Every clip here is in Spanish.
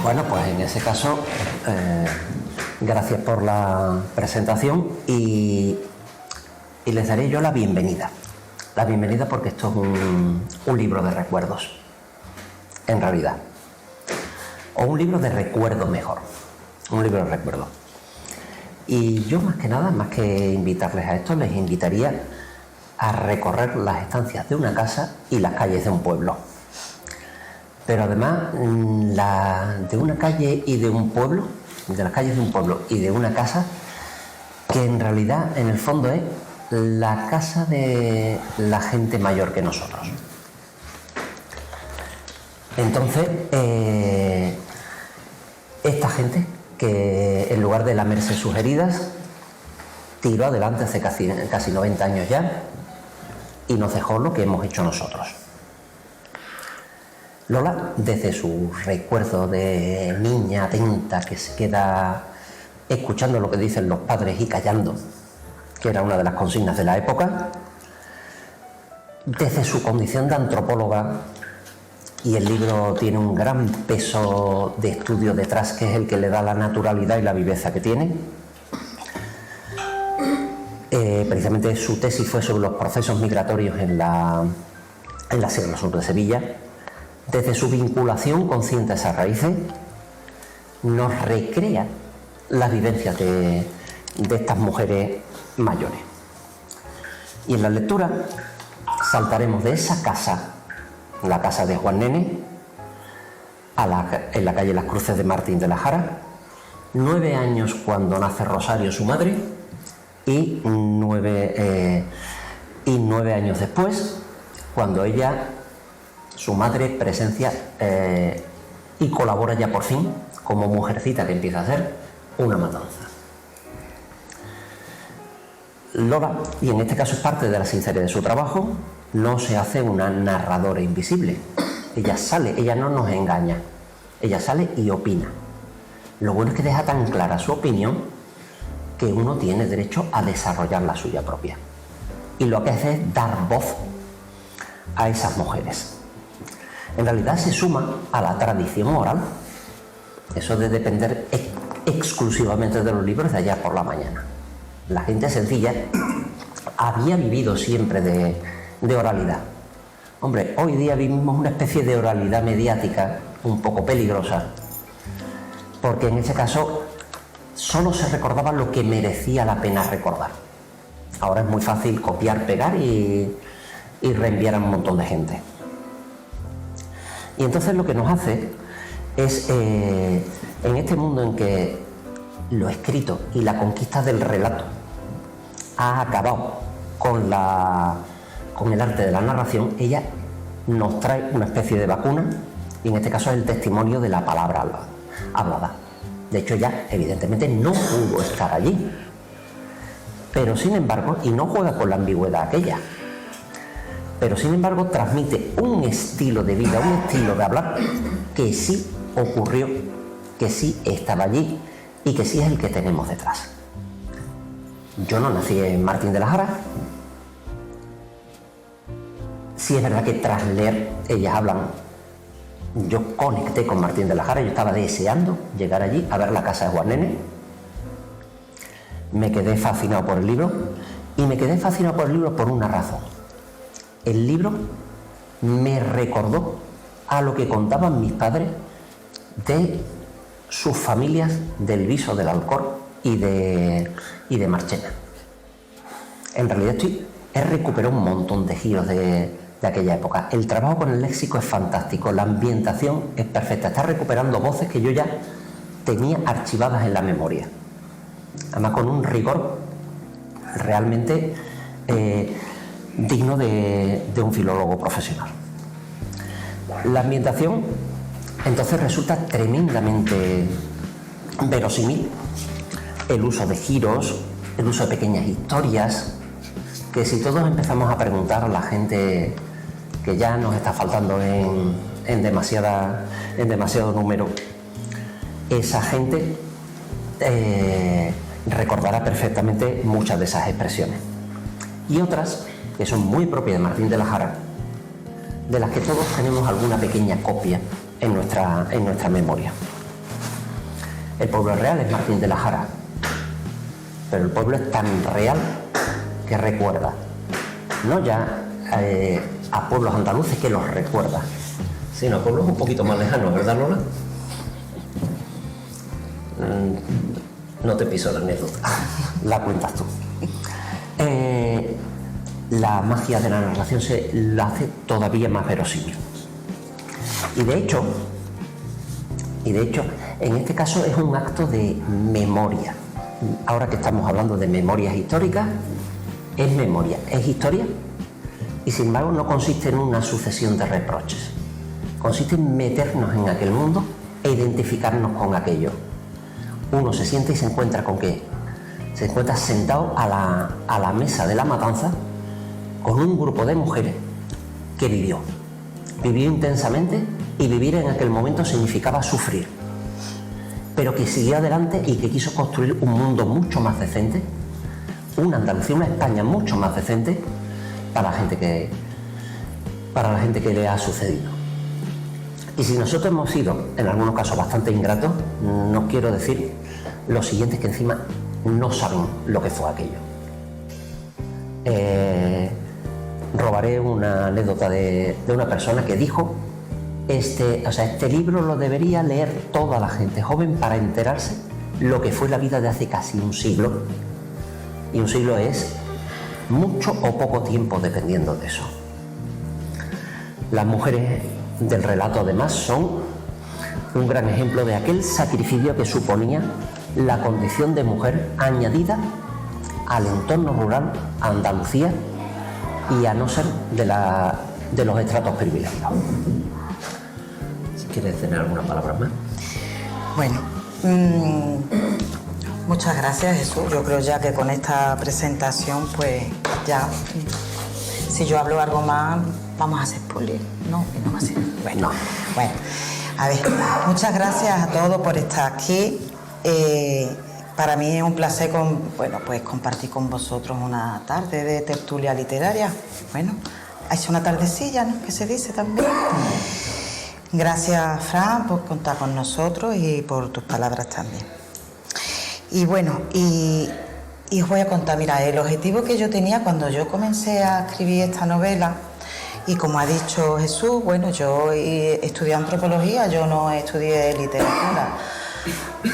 Bueno, pues en ese caso, gracias por la presentación y les daré yo la bienvenida. La bienvenida porque esto es un libro de recuerdos, en realidad. O un libro de recuerdo mejor. Un libro de recuerdo. Y yo más que nada, más que invitarles a esto, les invitaría a recorrer las estancias de una casa y las calles de un pueblo. Pero además, de una calle y de un pueblo, de las calles de un pueblo y de una casa, que en realidad, en el fondo, es la casa de la gente mayor que nosotros. Entonces, esta gente que en lugar de lamerse sus heridas, tiró adelante hace casi 90 años ya y nos dejó lo que hemos hecho nosotros. Lola, desde su recuerdo de niña atenta que se queda escuchando lo que dicen los padres y callando, que era una de las consignas de la época, desde su condición de antropóloga, y el libro tiene un gran peso de estudio detrás, que es el que le da la naturalidad y la viveza que tiene. Precisamente su tesis fue sobre los procesos migratorios en la Sierra Sur de Sevilla. Desde su vinculación consciente a esas raíces, nos recrea las vivencias de estas mujeres mayores. Y en la lectura saltaremos de esa casa, la casa de Juan Nene, en la calle Las Cruces de Martín de la Jara, 9 años cuando nace Rosario, su madre, y 9 años después, cuando ella, su madre, presencia y colabora ya por fin como mujercita que empieza a hacer una matanza. Lola, y en este caso es parte de la sinceridad de su trabajo, no se hace una narradora invisible. Ella sale, ella no nos engaña, ella sale y opina. Lo bueno es que deja tan clara su opinión que uno tiene derecho a desarrollar la suya propia. Y lo que hace es dar voz a esas mujeres. En realidad se suma a la tradición oral. Eso de depender exclusivamente de los libros de allá por la mañana. La gente sencilla había vivido siempre de oralidad. Hombre, hoy día vivimos una especie de oralidad mediática un poco peligrosa, porque en ese caso solo se recordaba lo que merecía la pena recordar. Ahora es muy fácil copiar, pegar y reenviar a un montón de gente. Y entonces lo que nos hace es, en este mundo en que lo escrito y la conquista del relato ha acabado con el arte de la narración, ella nos trae una especie de vacuna, y en este caso es el testimonio de la palabra hablada. De hecho, ella evidentemente no pudo estar allí, pero sin embargo, y no juega con la ambigüedad aquella, pero sin embargo transmite un estilo de vida, un estilo de hablar que sí ocurrió, que sí estaba allí y que sí es el que tenemos detrás. Yo no nací en Martín de la Jara. Sí es verdad que tras leer, ellas hablan, yo conecté con Martín de la Jara, yo estaba deseando llegar allí a ver la casa de Juan Nene. Me quedé fascinado por el libro, y me quedé fascinado por el libro por una razón. El libro me recordó a lo que contaban mis padres de sus familias del Viso, del Alcor y de Marchena. En realidad he recuperado un montón de giros de aquella época. El trabajo con el léxico es fantástico, la ambientación es perfecta, está recuperando voces que yo ya tenía archivadas en la memoria. Además con un rigor realmente digno de un filólogo profesional. La ambientación entonces resulta tremendamente verosímil. El uso de giros, el uso de pequeñas historias, que si todos empezamos a preguntar a la gente, que ya nos está faltando en demasiado número, esa gente recordará perfectamente muchas de esas expresiones. Y otras que son muy propias de Martín de la Jara, de las que todos tenemos alguna pequeña copia en nuestra memoria. El pueblo real es Martín de la Jara, pero el pueblo es tan real que recuerda, no ya a pueblos andaluces que los recuerda, sino a pueblos un poquito más lejanos, ¿verdad, Lola? No te piso la anécdota, la cuentas tú. La magia de la narración se la hace todavía más verosímil. Y de hecho, en este caso es un acto de memoria. Ahora que estamos hablando de memorias históricas, es memoria, es historia, y sin embargo no consiste en una sucesión de reproches. Consiste en meternos en aquel mundo e identificarnos con aquello. Uno se siente y se encuentra con que se encuentra sentado a la mesa de la matanza con un grupo de mujeres que vivió intensamente, y vivir en aquel momento significaba sufrir, pero que siguió adelante y que quiso construir un mundo mucho más decente, una Andalucía, una España mucho más decente para la gente que le ha sucedido. Y si nosotros hemos sido en algunos casos bastante ingratos, no quiero decir lo siguiente, que encima no saben lo que fue aquello. Robaré una anécdota de una persona que dijo: este libro lo debería leer toda la gente joven para enterarse lo que fue la vida de hace casi un siglo. Y un siglo es mucho o poco tiempo, dependiendo de eso. Las mujeres del relato, además, son un gran ejemplo de aquel sacrificio que suponía la condición de mujer añadida al entorno rural, a Andalucía, y a no ser de los estratos privilegiados. Si quieres tener alguna palabra más. Bueno, muchas gracias, Jesús. Yo creo ya que con esta presentación, pues ya, si yo hablo algo más, vamos a hacer spoiler, ¿no? Y no va a ser. Bueno, a ver, muchas gracias a todos por estar aquí. Para mí es un placer compartir con vosotros una tarde de tertulia literaria. Bueno, es una tardecilla, ¿no?, que se dice también. Gracias, Fran, por contar con nosotros y por tus palabras también. Y bueno, y os voy a contar, mira, el objetivo que yo tenía cuando yo comencé a escribir esta novela, y como ha dicho Jesús, bueno, yo estudié antropología, yo no estudié literatura.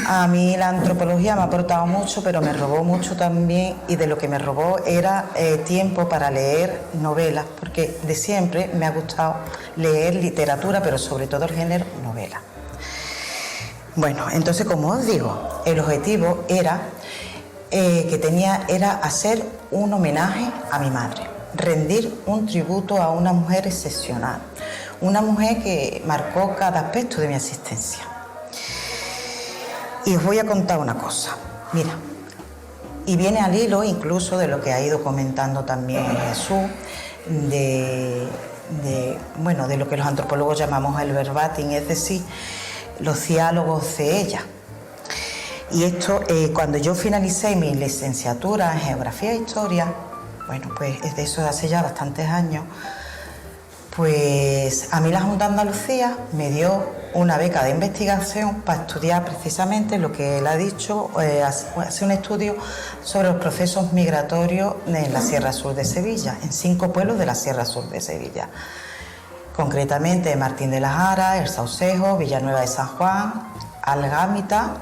A mí la antropología me ha aportado mucho, pero me robó mucho también, y de lo que me robó era tiempo para leer novelas, porque de siempre me ha gustado leer literatura, pero sobre todo el género novela. Bueno, entonces, como os digo, el objetivo era era hacer un homenaje a mi madre, rendir un tributo a una mujer excepcional, una mujer que marcó cada aspecto de mi existencia. Y os voy a contar una cosa, mira, y viene al hilo incluso de lo que ha ido comentando también Jesús, de lo que los antropólogos llamamos el verbatim, es decir, los diálogos de ella. Y esto, cuando yo finalicé mi licenciatura en Geografía e Historia, bueno, pues es de eso de hace ya bastantes años, pues a mí la Junta de Andalucía me dio una beca de investigación para estudiar precisamente lo que él ha dicho, hacer un estudio sobre los procesos migratorios en la Sierra Sur de Sevilla, en 5 pueblos de la Sierra Sur de Sevilla. Concretamente Martín de la Jara, El Saucejo, Villanueva de San Juan, Algámita,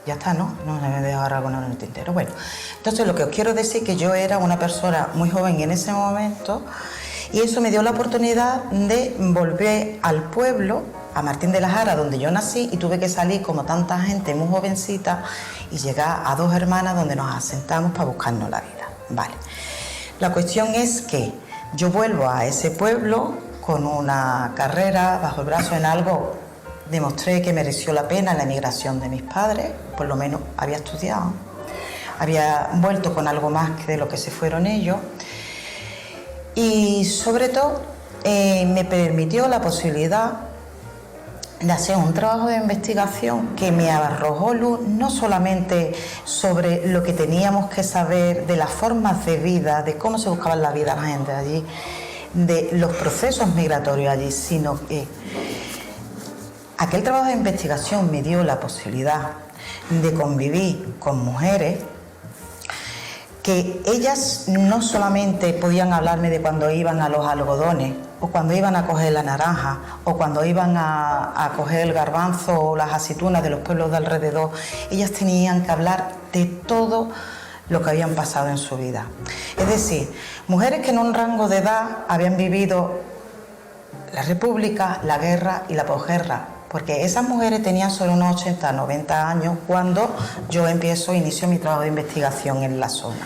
ya está, ¿no? No me he dejado ahora alguno en el tintero. Bueno, entonces lo que os quiero decir es que yo era una persona muy joven en ese momento, y eso me dio la oportunidad de volver al pueblo, a Martín de la Jara, donde yo nací, y tuve que salir como tanta gente muy jovencita y llegar a 2 hermanas donde nos asentamos para buscarnos la vida. Vale. La cuestión es que yo vuelvo a ese pueblo con una carrera bajo el brazo en algo. Demostré que mereció la pena la emigración de mis padres, por lo menos había estudiado, había vuelto con algo más que de lo que se fueron ellos, y sobre todo me permitió la posibilidad de hacer un trabajo de investigación que me arrojó luz no solamente sobre lo que teníamos que saber de las formas de vida, de cómo se buscaba la vida la gente allí, de los procesos migratorios allí, sino que aquel trabajo de investigación me dio la posibilidad de convivir con mujeres que ellas no solamente podían hablarme de cuando iban a los algodones, o cuando iban a coger la naranja, o cuando iban a coger el garbanzo o las aceitunas de los pueblos de alrededor. Ellas tenían que hablar de todo lo que habían pasado en su vida. Es decir, mujeres que en un rango de edad habían vivido la República, la guerra y la posguerra, porque esas mujeres tenían sobre unos 80, 90 años cuando yo inicio mi trabajo de investigación en la zona.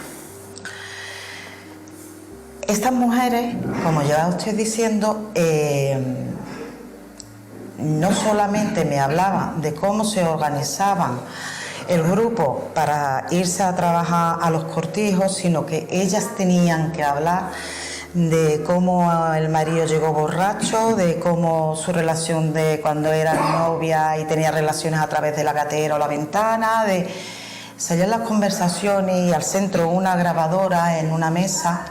Estas mujeres, como ya estoy diciendo, no solamente me hablaban de cómo se organizaban el grupo para irse a trabajar a los cortijos, sino que ellas tenían que hablar de cómo el marido llegó borracho, de cómo su relación de cuando era novia y tenía relaciones a través de la gatera o la ventana, de salir las conversaciones y al centro una grabadora en una mesa.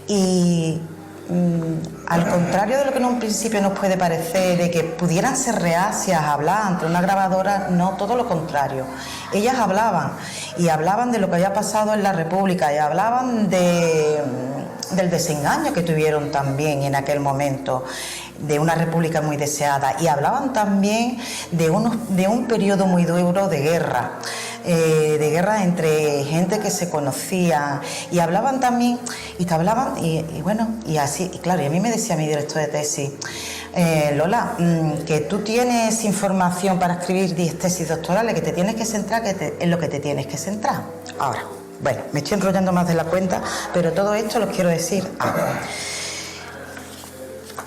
Y al contrario de lo que en un principio nos puede parecer, de que pudieran ser reacias a hablar ante una grabadora, no, todo lo contrario. Ellas hablaban, y hablaban de lo que había pasado en la República, y hablaban del desengaño que tuvieron también en aquel momento, de una República muy deseada, y hablaban también de un periodo muy duro de guerra entre gente que se conocía, y hablaban también, y así, y claro, y a mí me decía mi director de tesis, Lola, que tú tienes información para escribir tesis doctorales, que te tienes que centrar, en lo que te tienes que centrar. Ahora, bueno, me estoy enrollando más de la cuenta, pero todo esto lo quiero decir ahora.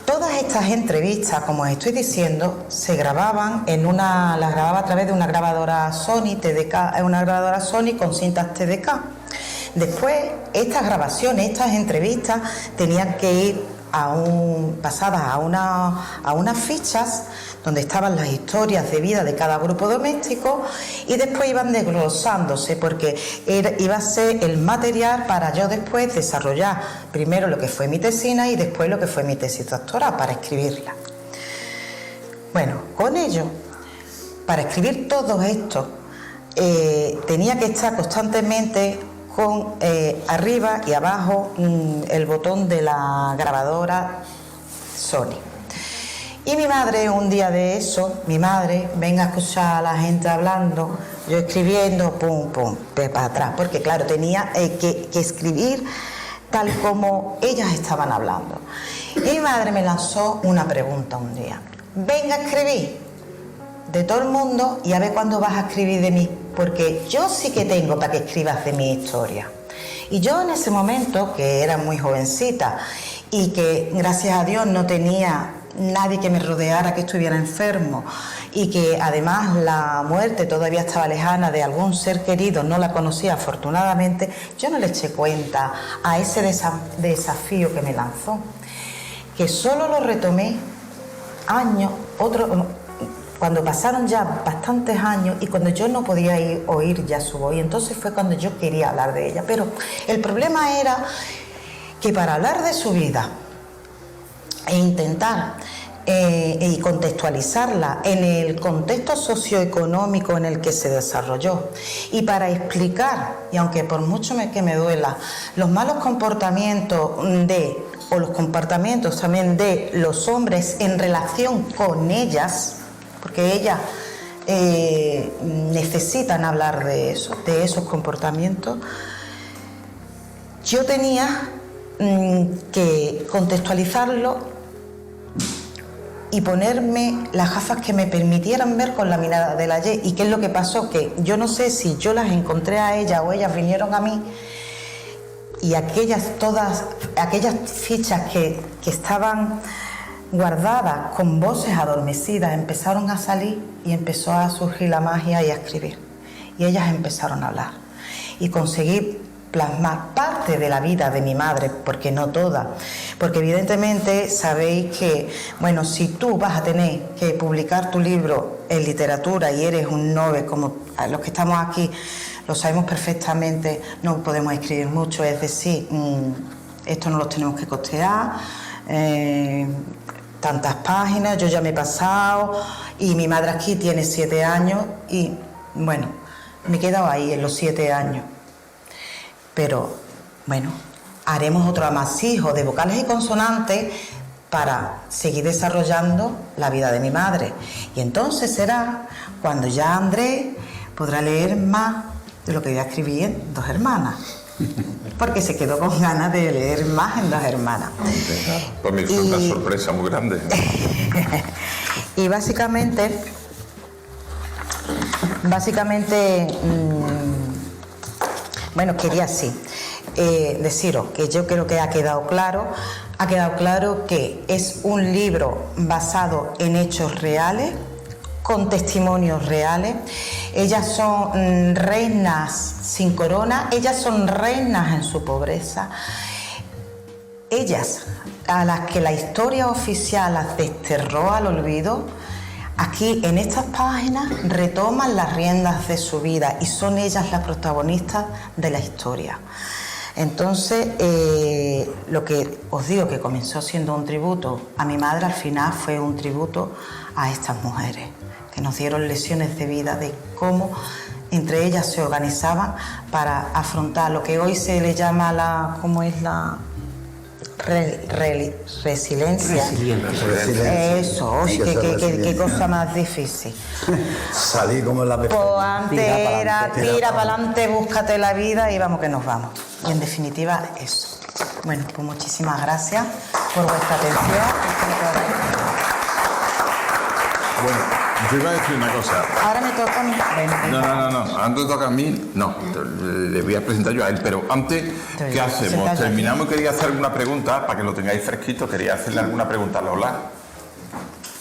Todas estas entrevistas, como os estoy diciendo, se grababan las grababa a través de una grabadora Sony TDK, una grabadora Sony con cintas TDK. Después, estas grabaciones, estas entrevistas, tenían que ir pasadas a unas fichas donde estaban las historias de vida de cada grupo doméstico, y después iban desglosándose, porque iba a ser el material para yo después desarrollar primero lo que fue mi tesina y después lo que fue mi tesis doctoral para escribirla. Bueno, con ello, para escribir todo esto, tenía que estar constantemente con arriba y abajo el botón de la grabadora Sony. Y mi madre, un día de eso, venga a escuchar a la gente hablando, yo escribiendo, pum, pum, para atrás, porque claro, tenía que escribir tal como ellas estaban hablando. Y mi madre me lanzó una pregunta un día: venga a escribir de todo el mundo y a ver cuándo vas a escribir de mí, porque yo sí que tengo para que escribas de mi historia. Y yo en ese momento, que era muy jovencita y que gracias a Dios no tenía nadie que me rodeara que estuviera enfermo, y que además la muerte todavía estaba lejana de algún ser querido, no la conocía afortunadamente, yo no le eché cuenta a ese desafío que me lanzó, que solo lo retomé cuando pasaron ya bastantes años y cuando yo no podía oír ya su voz, y entonces fue cuando yo quería hablar de ella. Pero el problema era que para hablar de su vida e intentar y contextualizarla en el contexto socioeconómico en el que se desarrolló, y para explicar, y aunque por mucho que me duela, los malos comportamientos o los comportamientos también de los hombres en relación con ellas, porque ellas necesitan hablar de eso, de esos comportamientos, yo tenía que contextualizarlo y ponerme las gafas que me permitieran ver con la mirada del ayer. ¿Y qué es lo que pasó? Que yo no sé si yo las encontré a ellas o ellas vinieron a mí, y aquellas fichas que estaban guardadas con voces adormecidas empezaron a salir, y empezó a surgir la magia y a escribir. Y ellas empezaron a hablar, y conseguí plasmar parte de la vida de mi madre, porque no toda, porque evidentemente sabéis que, bueno, si tú vas a tener que publicar tu libro en literatura y eres un novel, como los que estamos aquí lo sabemos perfectamente, no podemos escribir mucho, es decir, esto no lo tenemos que costear, tantas páginas, yo ya me he pasado y mi madre aquí tiene 7 años y bueno, me he quedado ahí en los 7 años. Pero bueno, haremos otro amasijo de vocales y consonantes para seguir desarrollando la vida de mi madre. Y entonces será cuando ya Andrés podrá leer más de lo que yo escribí en Dos Hermanas. Porque se quedó con ganas de leer más en Dos Hermanas. Pues me fue una sorpresa muy grande. Y básicamente, bueno, quería así deciros que yo creo que ha quedado claro que es un libro basado en hechos reales, con testimonios reales. Ellas son reinas sin corona, ellas son reinas en su pobreza. Ellas, a las que la historia oficial las desterró al olvido, aquí en estas páginas retoman las riendas de su vida y son ellas las protagonistas de la historia. Entonces, lo que os digo que comenzó siendo un tributo a mi madre, al final fue un tributo a estas mujeres que nos dieron lecciones de vida de cómo entre ellas se organizaban para afrontar lo que hoy se le llama la resiliencia. Eso, qué cosa más difícil. Salí como en la Pues antes era tira para adelante, búscate la vida y vamos que nos vamos. Y en definitiva, eso. Bueno, pues muchísimas gracias por vuestra atención. Bueno, yo iba a decir una cosa. Ahora me toca a mí. No. Antes de tocar a mí, no. Le voy a presentar yo a él. Pero antes, ¿qué hacemos? Terminamos y quería hacer alguna pregunta, para que lo tengáis fresquito. Quería hacerle alguna pregunta a Lola.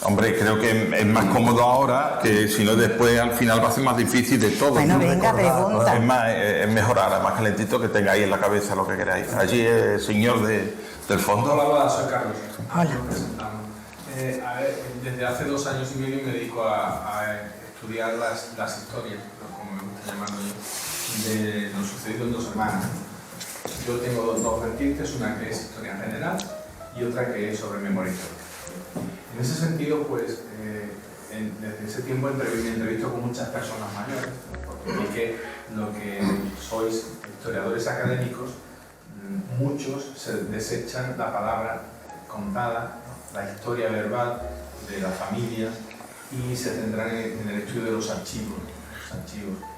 Hombre, creo que es más cómodo ahora, que si no después al final va a ser más difícil de todo. Bueno, venga, pregunta. Es mejor ahora, más calentito, que tengáis en la cabeza lo que queráis. Allí el señor del fondo. Hola, soy Carlos. Hola. A ver, desde hace 2 años y medio me dedico a estudiar las historias, como me gusta llamarlo yo, de lo sucedido en Dos Hermanas. Yo tengo dos vertientes, una que es historia general y otra que es sobre memoria histórica. En ese sentido, pues, desde ese tiempo me entrevisto con muchas personas mayores, porque vi que lo que sois historiadores académicos, muchos se desechan la palabra contada, la historia verbal de la familia y se centran en el estudio de los archivos.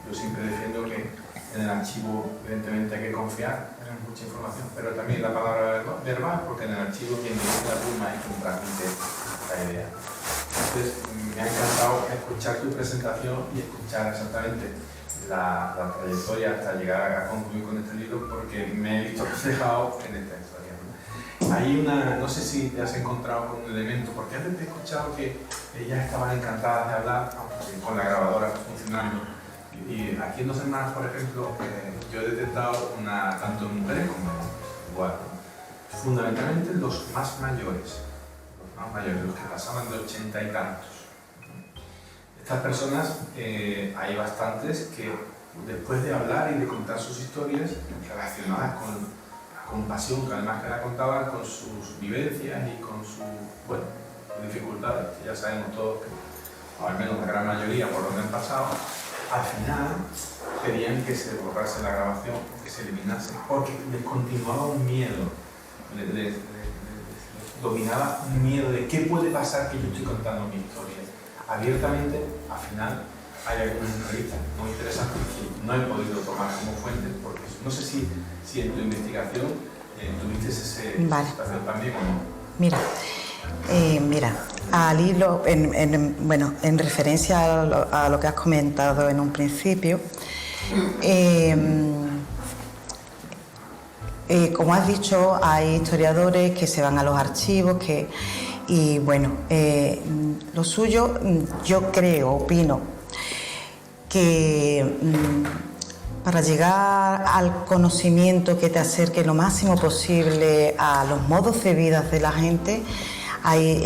Yo siempre defiendo que en el archivo, evidentemente, hay que confiar, tenemos mucha información, pero también la palabra verbal, porque en el archivo quien dice la pluma y quien transmite la idea. Entonces, me ha encantado escuchar tu presentación y escuchar exactamente la trayectoria hasta llegar a concluir con este libro, porque me he visto reflejado en esta historia. Hay no sé si te has encontrado con un elemento, porque antes te he escuchado que ellas estaban encantadas de hablar con la grabadora funcionando. Y aquí en Dos Hermanas, por ejemplo, yo he detectado tanto en mujeres como igual, fundamentalmente los más mayores, los que pasaban de 80 y tantos. Estas personas, hay bastantes que después de hablar y de contar sus historias relacionadas con pasión, que además que la contaban con sus vivencias y con sus dificultades, que ya sabemos todos, o al menos la gran mayoría, por donde han pasado, al final pedían que se borrase la grabación, que se eliminase, porque les continuaba un miedo, les dominaba un miedo de qué puede pasar que yo estoy contando mi historia. Abiertamente, al final, hay algunas entrevistas muy interesantes que no he podido tomar como fuente, porque no sé si en tu investigación tuviste esa situación también o no. Mira, al hilo, en referencia a lo que has comentado en un principio, como has dicho, hay historiadores que se van a los archivos, lo suyo, yo opino, que para llegar al conocimiento que te acerque lo máximo posible a los modos de vida de la gente,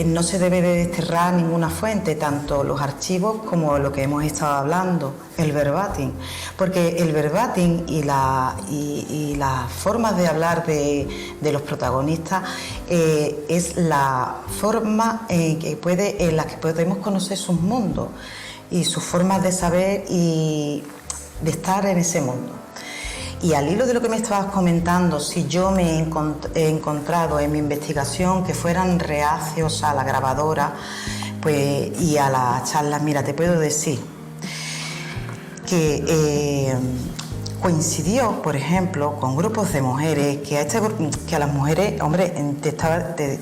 no se debe de desterrar ninguna fuente, tanto los archivos como lo que hemos estado hablando, el verbatim, porque el verbatim y las formas de hablar de los protagonistas es la forma en la que podemos conocer sus mundos y sus formas de saber y de estar en ese mundo. Y al hilo de lo que me estabas comentando, si yo me he encontrado en mi investigación que fueran reacios a la grabadora pues, y a las charlas, mira, te puedo decir que coincidió, por ejemplo, con grupos de mujeres, que a las mujeres, hombre,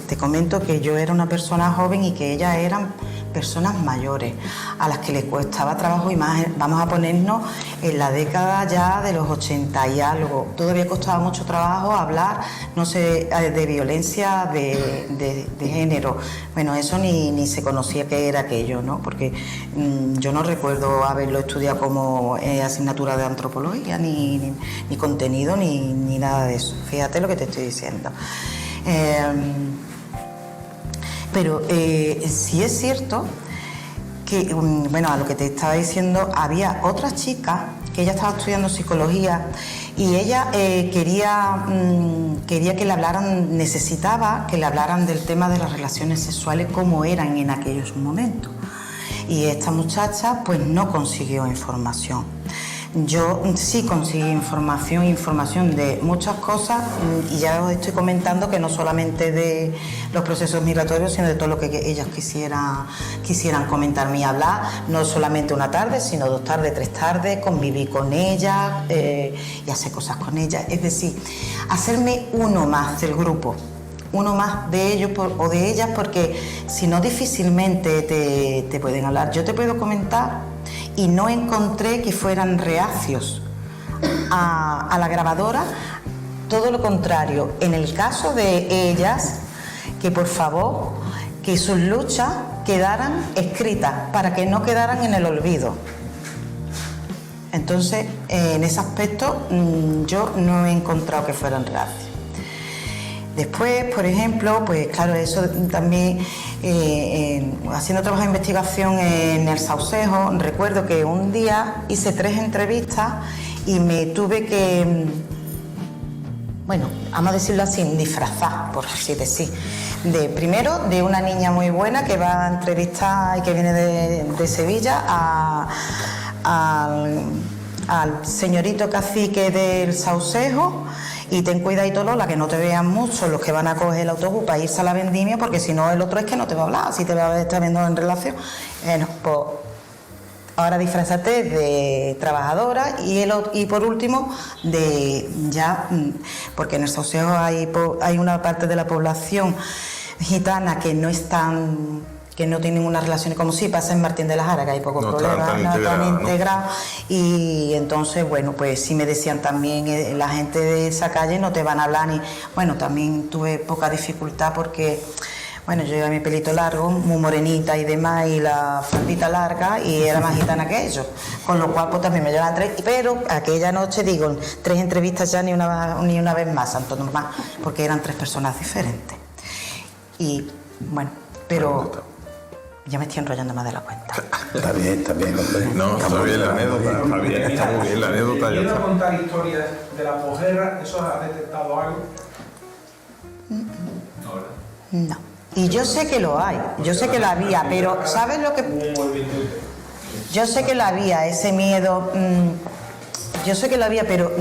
te comento que yo era una persona joven y que ellas eran personas mayores, a las que les costaba trabajo, y más, vamos a ponernos en la década ya de los 80 y algo, todavía costaba mucho trabajo hablar, no sé, de violencia de género. Bueno, eso ni se conocía qué era aquello, ¿no? Porque yo no recuerdo haberlo estudiado como asignatura de antropología, ni contenido, ni nada de eso. Fíjate lo que te estoy diciendo. Pero sí es cierto que, bueno, a lo que te estaba diciendo, había otra chica que ella estaba estudiando psicología y ella quería que le hablaran, necesitaba que le hablaran del tema de las relaciones sexuales como eran en aquellos momentos. Y esta muchacha pues no consiguió información. Yo sí conseguí información de muchas cosas, y ya os estoy comentando que no solamente de los procesos migratorios, sino de todo lo que ellas quisieran comentarme y hablar, no solamente una tarde, sino 2 tardes, 3 tardes, convivir con ellas y hacer cosas con ellas. Es decir, hacerme uno más del grupo, uno más de ellos o de ellas, porque si no difícilmente te pueden hablar. Yo te puedo comentar y no encontré que fueran reacios a la grabadora, todo lo contrario. En el caso de ellas, que por favor, que sus luchas quedaran escritas para que no quedaran en el olvido. Entonces, en ese aspecto, yo no he encontrado que fueran reacios. Después, por ejemplo, pues claro, eso también, haciendo trabajo de investigación en el Saucejo, recuerdo que un día hice 3 entrevistas y me tuve que, bueno, vamos a decirlo así, disfrazar, por así decir. Primero, de una niña muy buena que va a entrevistar y que viene de Sevilla al señorito cacique del Saucejo. Y ten cuidadito, Lola, que no te vean mucho los que van a coger el autobús para irse a la vendimia, porque si no, el otro es que no te va a hablar, si te va a estar viendo en relación. Bueno, pues ahora disfrázate de trabajadora y por último, porque en el Saucejo hay una parte de la población gitana que no tienen unas relaciones, como si pasa en Martín de la Jara, que hay pocos problemas, no están integrados. Y entonces, bueno, pues sí me decían también, la gente de esa calle no te van a hablar, bueno, también tuve poca dificultad porque, bueno, yo llevaba mi pelito largo, muy morenita y demás, y la faldita larga, y era más gitana que ellos, con lo cual pues también me llevaban 3, pero aquella noche, digo, 3 entrevistas ya ni una vez más, santo normal, porque eran 3 personas diferentes. Y, bueno, pero ya me estoy enrollando más de la cuenta. Está bien, hombre. No, está bien la anécdota, está bien, está muy bien la anécdota. ¿Quiero contar historias de la posguerra? ¿Eso ha detectado algo? No, ¿verdad? No. Y yo sé que lo hay, yo sé que lo había, pero ¿sabes lo que...? Yo sé que lo había, ese miedo, yo sé que lo había, pero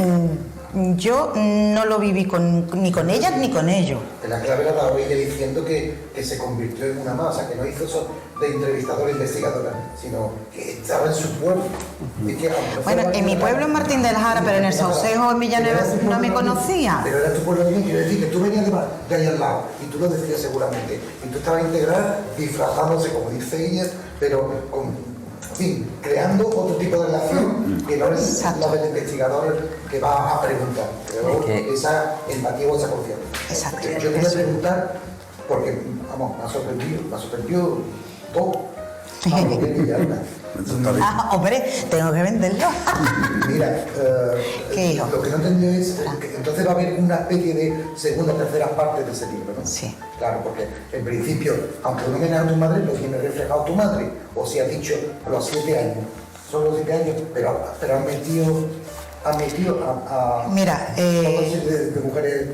yo no lo viví ni con ellas ni con ellos. La clave la estaba ella diciendo que se convirtió en una masa, que no hizo eso de entrevistadora investigadora, sino que estaba en su pueblo. Bueno, en mi pueblo en Martín de la Jara, pero en el Saucejo, en Villanueva, no me conocía. Pero era tu pueblo también, quiero decir que tú venías de ahí al lado, y tú lo decías seguramente, y tú estabas integrada, disfrazándose, como dice ella, pero con... En fin, creando otro tipo de relación que no es la del investigador que va a preguntar, pero esa empatía o esa confianza. Exacto. Yo quería preguntar, porque vamos, me ha sorprendido todo. Pablo Guedes y Alma. Ah, hombre, tengo que venderlo. Mira, ¿Qué hijo? lo que no entendí es que entonces va a haber una especie de segunda, tercera parte de ese libro, ¿no? Sí. Claro, porque en principio, aunque un homenaje a tu madre, lo tiene reflejado tu madre, o si has dicho a los 7 años, son los 7 años, pero han metido a Mira, una serie de mujeres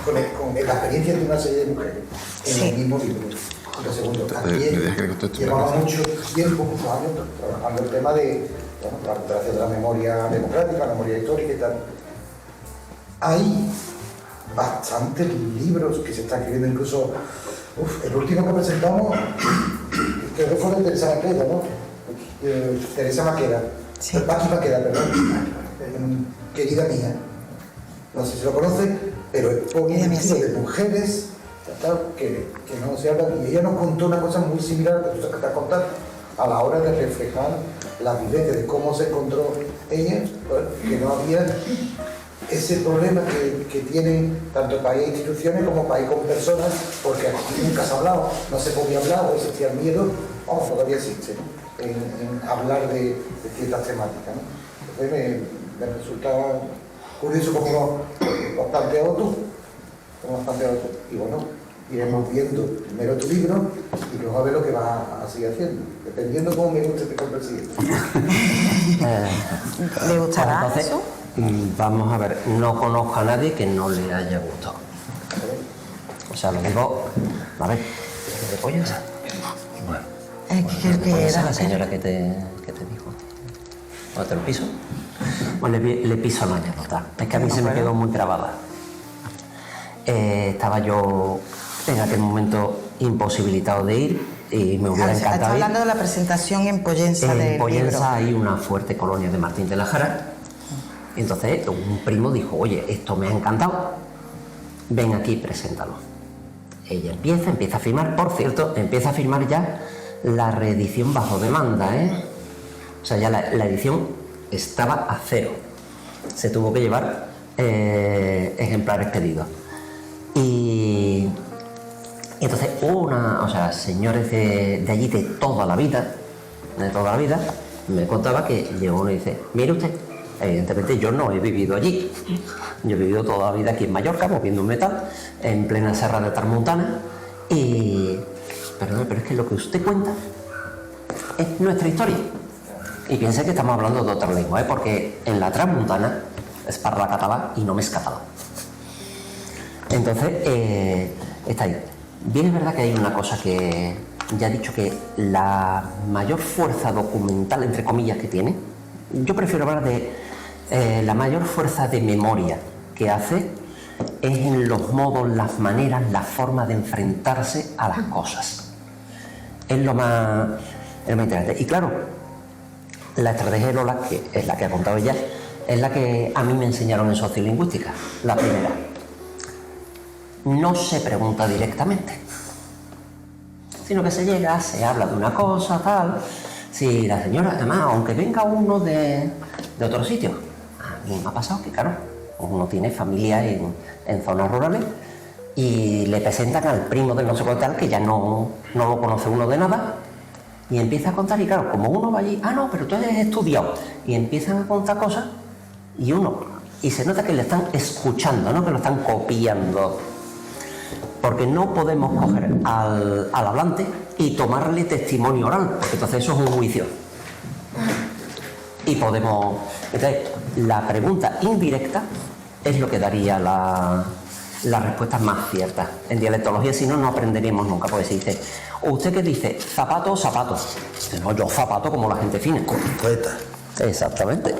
con la experiencia de una serie de mujeres en Sí. el mismo libro. Y lo segundo, también llevaba mucho tiempo, muchos años, trabajando el tema de la recuperación de la memoria democrática, la memoria histórica y tal. Hay bastantes libros que se están escribiendo, incluso el último que presentamos, creo que fue de Teresa Maqueda, ¿no? Teresa Maqueda, Sí. Paqui Maqueda, perdón, querida mía, no sé si lo conoce, pero es un Querida mía, libro sí. de mujeres que no se hablan, y ella nos contó una cosa muy similar a lo que tú acabas de contar, a la hora de reflejar la vivencia de cómo se encontró ella, pues, que no había ese problema que tienen tanto país e instituciones como país con personas, porque aquí nunca se ha hablado, no se podía hablar, o existía el miedo, todavía existe, ¿no? en hablar de ciertas temáticas, ¿no? Entonces me resulta curioso cómo lo has planteado tú, y bueno, iremos viendo primero tu libro y luego a ver lo que vas a seguir haciendo, dependiendo de cómo me guste te compre el siguiente. ¿Le gustará Entonces, eso? vamos a ver, no conozco a nadie que no le haya gustado. O sea, lo digo, a ver, ¿de pollas? Bueno, Es que esa es era la señora que te dijo. ¿O te lo piso? Bueno, le piso la anécdota. Es que a mí se me quedó muy grabada. Estaba yo en aquel momento imposibilitado de ir y me hubiera Está encantado ir. hablando de la presentación en Pollensa del En Pollensa libro. hay una fuerte colonia de Martín de la Jara. Y entonces un primo dijo, oye, esto me ha encantado, ven aquí, preséntalo. Ella empieza a firmar, por cierto, empieza a firmar ya la reedición bajo demanda, ¿eh? O sea, ya la edición estaba a 0. Se tuvo que llevar ejemplares pedidos. Y entonces señores de allí de toda la vida, me contaba que llegó uno y dice, mire usted, evidentemente yo no he vivido allí, yo he vivido toda la vida aquí en Mallorca, moviendo un metal, en plena Serra de Tramuntana, y perdón, pero es que lo que usted cuenta es nuestra historia. Y piense que estamos hablando de otra lengua, ¿eh? Porque en la Tramuntana es parla català y no m'és català. Entonces, está ahí. Bien, es verdad que hay una cosa que ya he dicho, que la mayor fuerza documental, entre comillas, que tiene, yo prefiero hablar de la mayor fuerza de memoria que hace es en los modos, las maneras, la forma de enfrentarse a las cosas. Es lo más interesante. Y claro, la estrategia de Lola, que es la que ha contado ella, es la que a mí me enseñaron en sociolingüística, la primera. No se pregunta directamente, sino que se llega, se habla de una cosa, tal. Si la señora, además, aunque venga uno de otro sitio, a mí me ha pasado que, claro, uno tiene familia en zonas rurales y le presentan al primo del no sé cuál tal, que ya no lo conoce uno de nada, y empieza a contar, y claro, como uno va allí, no, pero tú eres estudiado, y empiezan a contar cosas, y se nota que le están escuchando, no que lo están copiando. Porque no podemos coger al hablante y tomarle testimonio oral, porque entonces eso es un juicio. Y podemos... Entonces, la pregunta indirecta es lo que daría la respuesta más cierta. En dialectología, si no, no aprenderíamos nunca, porque se dice, ¿usted qué dice? ¿Zapato o zapato? Dice, no, yo zapato como la gente fina. Poeta. Exactamente.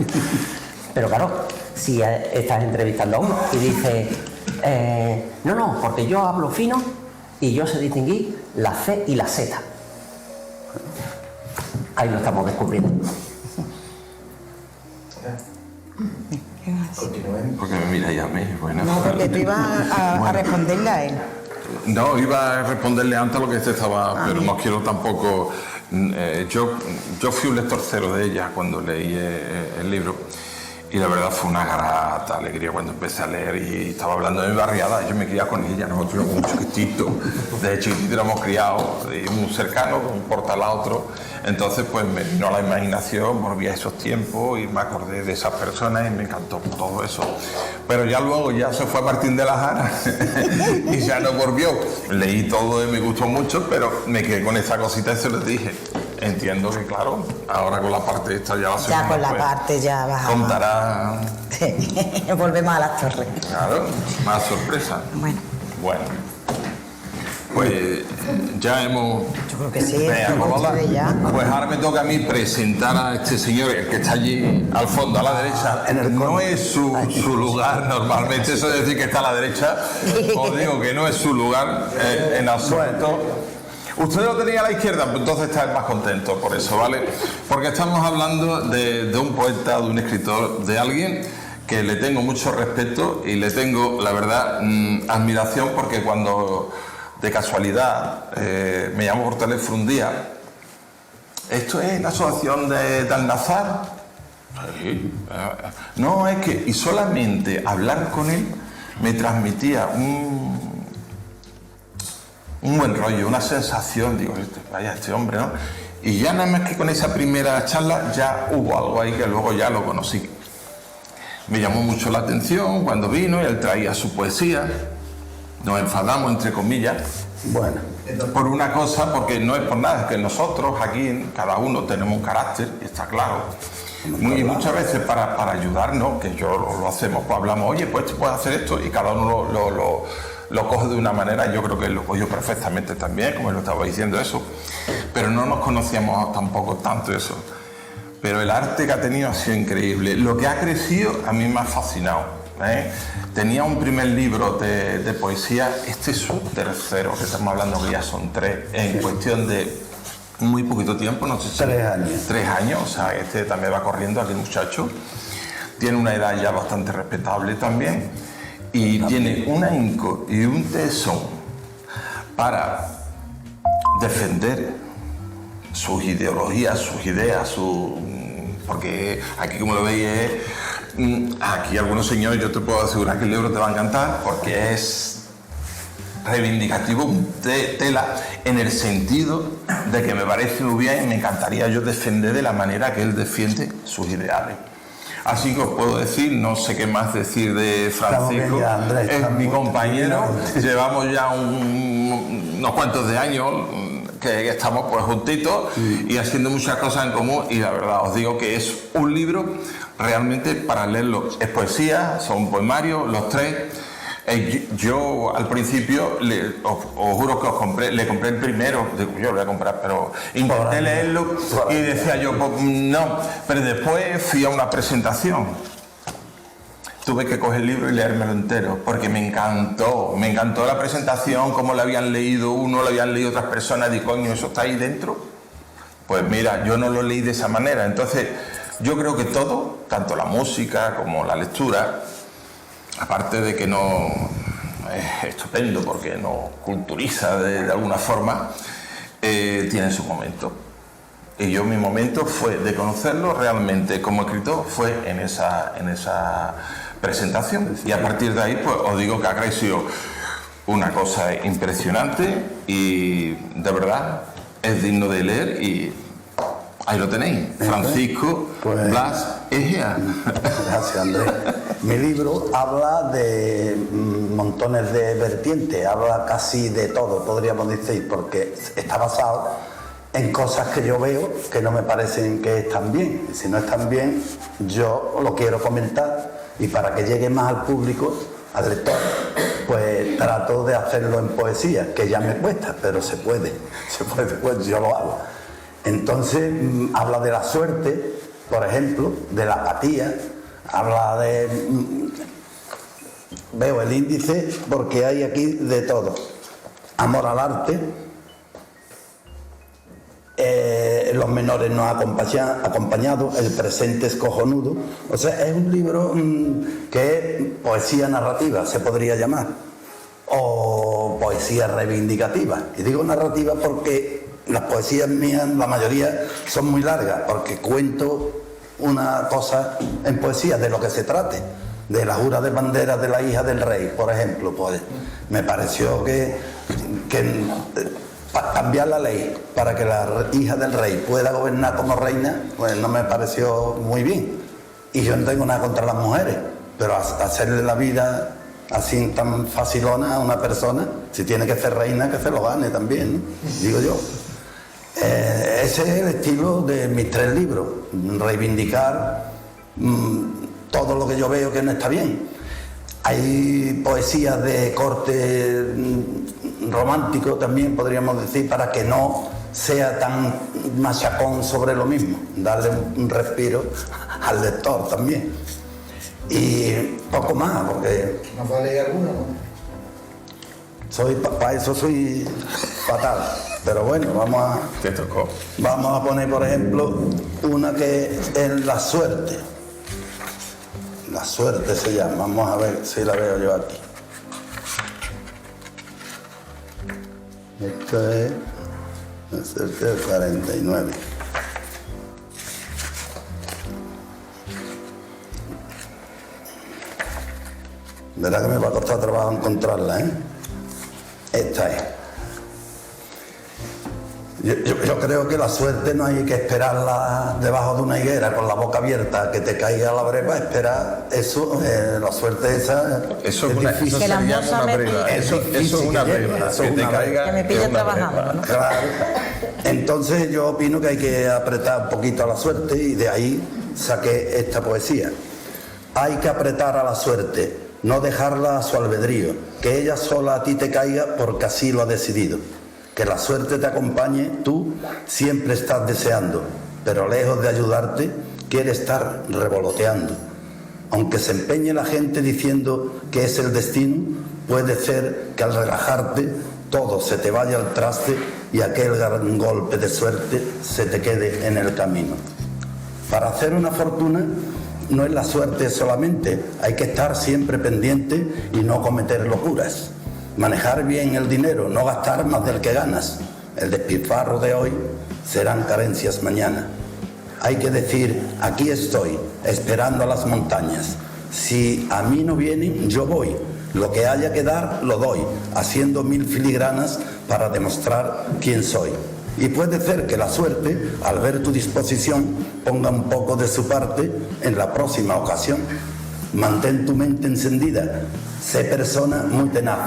Pero claro, si estás entrevistando a uno y dice... no, porque yo hablo fino y yo sé distinguir la C y la Z. Ahí lo estamos descubriendo. Continuemos. Porque me mira ya a mí, bueno. No, porque tú ibas a responderle a él. No, iba a responderle antes a lo que usted estaba, pero no quiero tampoco... yo fui un lector cero de ella cuando leí el libro. Y la verdad fue una grata alegría cuando empecé a leer y estaba hablando de mi barriada. Yo me criaba con ella, nosotros éramos muy chiquititos, desde chiquitito éramos criados, de muy cercanos, de un portal a otro. Entonces pues me vino a la imaginación, volví a esos tiempos y me acordé de esas personas y me encantó todo eso. Pero ya luego ya se fue Martín de la Jara y ya no volvió. Leí todo y me gustó mucho, pero me quedé con esa cosita y se los dije. Entiendo que, claro, ahora con la parte esta ya va a ser. Ya con la parte ya vas a... Contará. Sí. Volvemos a las torres. Claro, más sorpresa. Bueno. Pues ya hemos... Yo creo que sí. Venga, Lola. Ya. Pues ahora me toca a mí presentar a este señor, el que está allí al fondo, a la derecha. No es su lugar normalmente, eso de decir que está a la derecha, os digo que no es su lugar en absoluto. Usted lo tenía a la izquierda, pues entonces está más contento por eso, ¿vale? Porque estamos hablando de un poeta, de un escritor, de alguien que le tengo mucho respeto y le tengo, la verdad, admiración, porque cuando de casualidad me llamó por teléfono un día, ¿esto es la asociación de Al-Nazar? Sí. No, es que, y solamente hablar con él me transmitía un buen rollo, una sensación, digo, vaya este hombre, ¿no? Y ya nada más que con esa primera charla ya hubo algo ahí que luego ya lo conocí. Me llamó mucho la atención cuando vino y él traía su poesía. Nos enfadamos, entre comillas, Bueno, por una cosa, porque no es por nada, es que nosotros aquí, cada uno tenemos un carácter, y está claro. Y muchas veces para ayudarnos, que yo lo hacemos, pues hablamos, oye, pues puedes hacer esto, y cada uno lo coge de una manera, yo creo que lo cogió perfectamente también, como él lo estaba diciendo eso, pero no nos conocíamos tampoco tanto eso. Pero el arte que ha tenido ha sido increíble. Lo que ha crecido a mí me ha fascinado, ¿eh? Tenía un primer libro de poesía, este es su tercero, que estamos hablando que ya son 3, en cuestión de muy poquito tiempo, no sé si 3 años. 3 años, o sea, este también va corriendo, aquel muchacho. Tiene una edad ya bastante respetable también. Y tiene un ahínco y un tesón para defender sus ideologías, sus ideas, porque aquí, como lo veis, aquí algunos señores, yo te puedo asegurar que el libro te va a encantar, porque es reivindicativo de tela, en el sentido de que me parece muy bien y me encantaría yo defender de la manera que él defiende sus ideales. Así que os puedo decir, no sé qué más decir de Francisco, ya, Andrés, es mi compañero, bien. llevamos ya unos cuantos de años que estamos pues juntitos y haciendo muchas cosas en común, y la verdad os digo que es un libro realmente para leerlo. Es poesía, son poemarios, los 3. Yo al principio, os juro que le compré el primero, digo, yo lo voy a comprar, pero intenté leerlo y decía yo, pues, no, pero después fui a una presentación, tuve que coger el libro y leérmelo entero, porque me encantó la presentación, cómo lo habían leído uno, lo habían leído otras personas, digo, coño, ¿eso está ahí dentro? Pues mira, yo no lo leí de esa manera, entonces yo creo que todo, tanto la música como la lectura, aparte de que no es estupendo porque nos culturiza de alguna forma, tiene su momento. Y yo mi momento fue de conocerlo realmente como escritor, fue en esa presentación. Y a partir de ahí, pues os digo que ha crecido una cosa impresionante y de verdad es digno de leer, y ahí lo tenéis, Francisco Pues, Blas Egea. Gracias, Andrés. Mi libro habla de montones de vertientes, habla casi de todo, podríamos decir, porque está basado en cosas que yo veo que no me parecen que están bien. Si no están bien, yo lo quiero comentar, y para que llegue más al público, al lector, pues trato de hacerlo en poesía, que ya me cuesta, pero se puede, pues yo lo hago. Entonces habla de la suerte, por ejemplo, de la apatía, habla de... Veo el índice porque hay aquí de todo. Amor al arte, los menores no acompañados, el presente es cojonudo. O sea, es un libro que es poesía narrativa, se podría llamar, o poesía reivindicativa. Y digo narrativa porque las poesías mías, la mayoría, son muy largas, porque cuento una cosa en poesía de lo que se trate, de la jura de bandera de la hija del rey, por ejemplo, pues me pareció que cambiar la ley para que la hija del rey pueda gobernar como reina, pues no me pareció muy bien. Y yo no tengo nada contra las mujeres, pero hacerle la vida así tan facilona a una persona, si tiene que ser reina, que se lo gane también, ¿no? Digo yo. Ese es el estilo de mis 3 libros, reivindicar todo lo que yo veo que no está bien. Hay poesías de corte romántico también, podríamos decir, para que no sea tan machacón sobre lo mismo, darle un respiro al lector también. Y poco más, porque... ¿Nos va a leer alguno, no? Para eso soy fatal, pero bueno, Te tocó. vamos a poner, por ejemplo, una que es La Suerte. La Suerte se llama, vamos a ver si la veo yo aquí. Esto es La Suerte del 49. Verá que me va a costar trabajo encontrarla, ¿eh? Esta es. Yo creo que la suerte no hay que esperarla debajo de una higuera con la boca abierta, que te caiga la breva, esperar eso, la suerte esa Eso es difícil. eso Que la sería musa una me breva. pille. Eso es una breva. Eso Que es te una caiga. Que me pille es una trabajando, breva. ¿no? Claro. Entonces yo opino que hay que apretar un poquito a la suerte y de ahí saqué esta poesía. Hay que apretar a la suerte, no dejarla a su albedrío, que ella sola a ti te caiga porque así lo ha decidido. Que la suerte te acompañe, tú siempre estás deseando, pero lejos de ayudarte, quiere estar revoloteando. Aunque se empeñe la gente diciendo que es el destino, puede ser que al relajarte todo se te vaya al traste y aquel gran golpe de suerte se te quede en el camino. Para hacer una fortuna no es la suerte solamente, hay que estar siempre pendiente y no cometer locuras. Manejar bien el dinero, no gastar más del que ganas. El despilfarro de hoy serán carencias mañana. Hay que decir, aquí estoy, esperando a las montañas. Si a mí no vienen, yo voy. Lo que haya que dar, lo doy, haciendo 1000 filigranas para demostrar quién soy. Y puede ser que la suerte, al ver tu disposición, ponga un poco de su parte en la próxima ocasión. Mantén tu mente encendida, sé persona muy tenaz.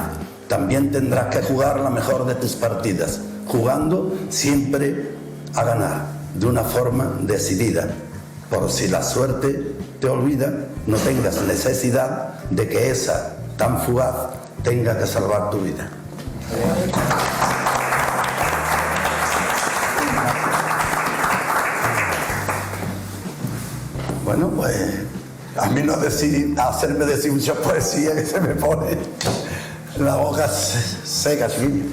También tendrás que jugar la mejor de tus partidas, jugando siempre a ganar, de una forma decidida. Por si la suerte te olvida, no tengas necesidad de que esa tan fugaz tenga que salvar tu vida. Bueno, pues a mí no hacerme decir mucha poesía que se me pone la boca seca, sí.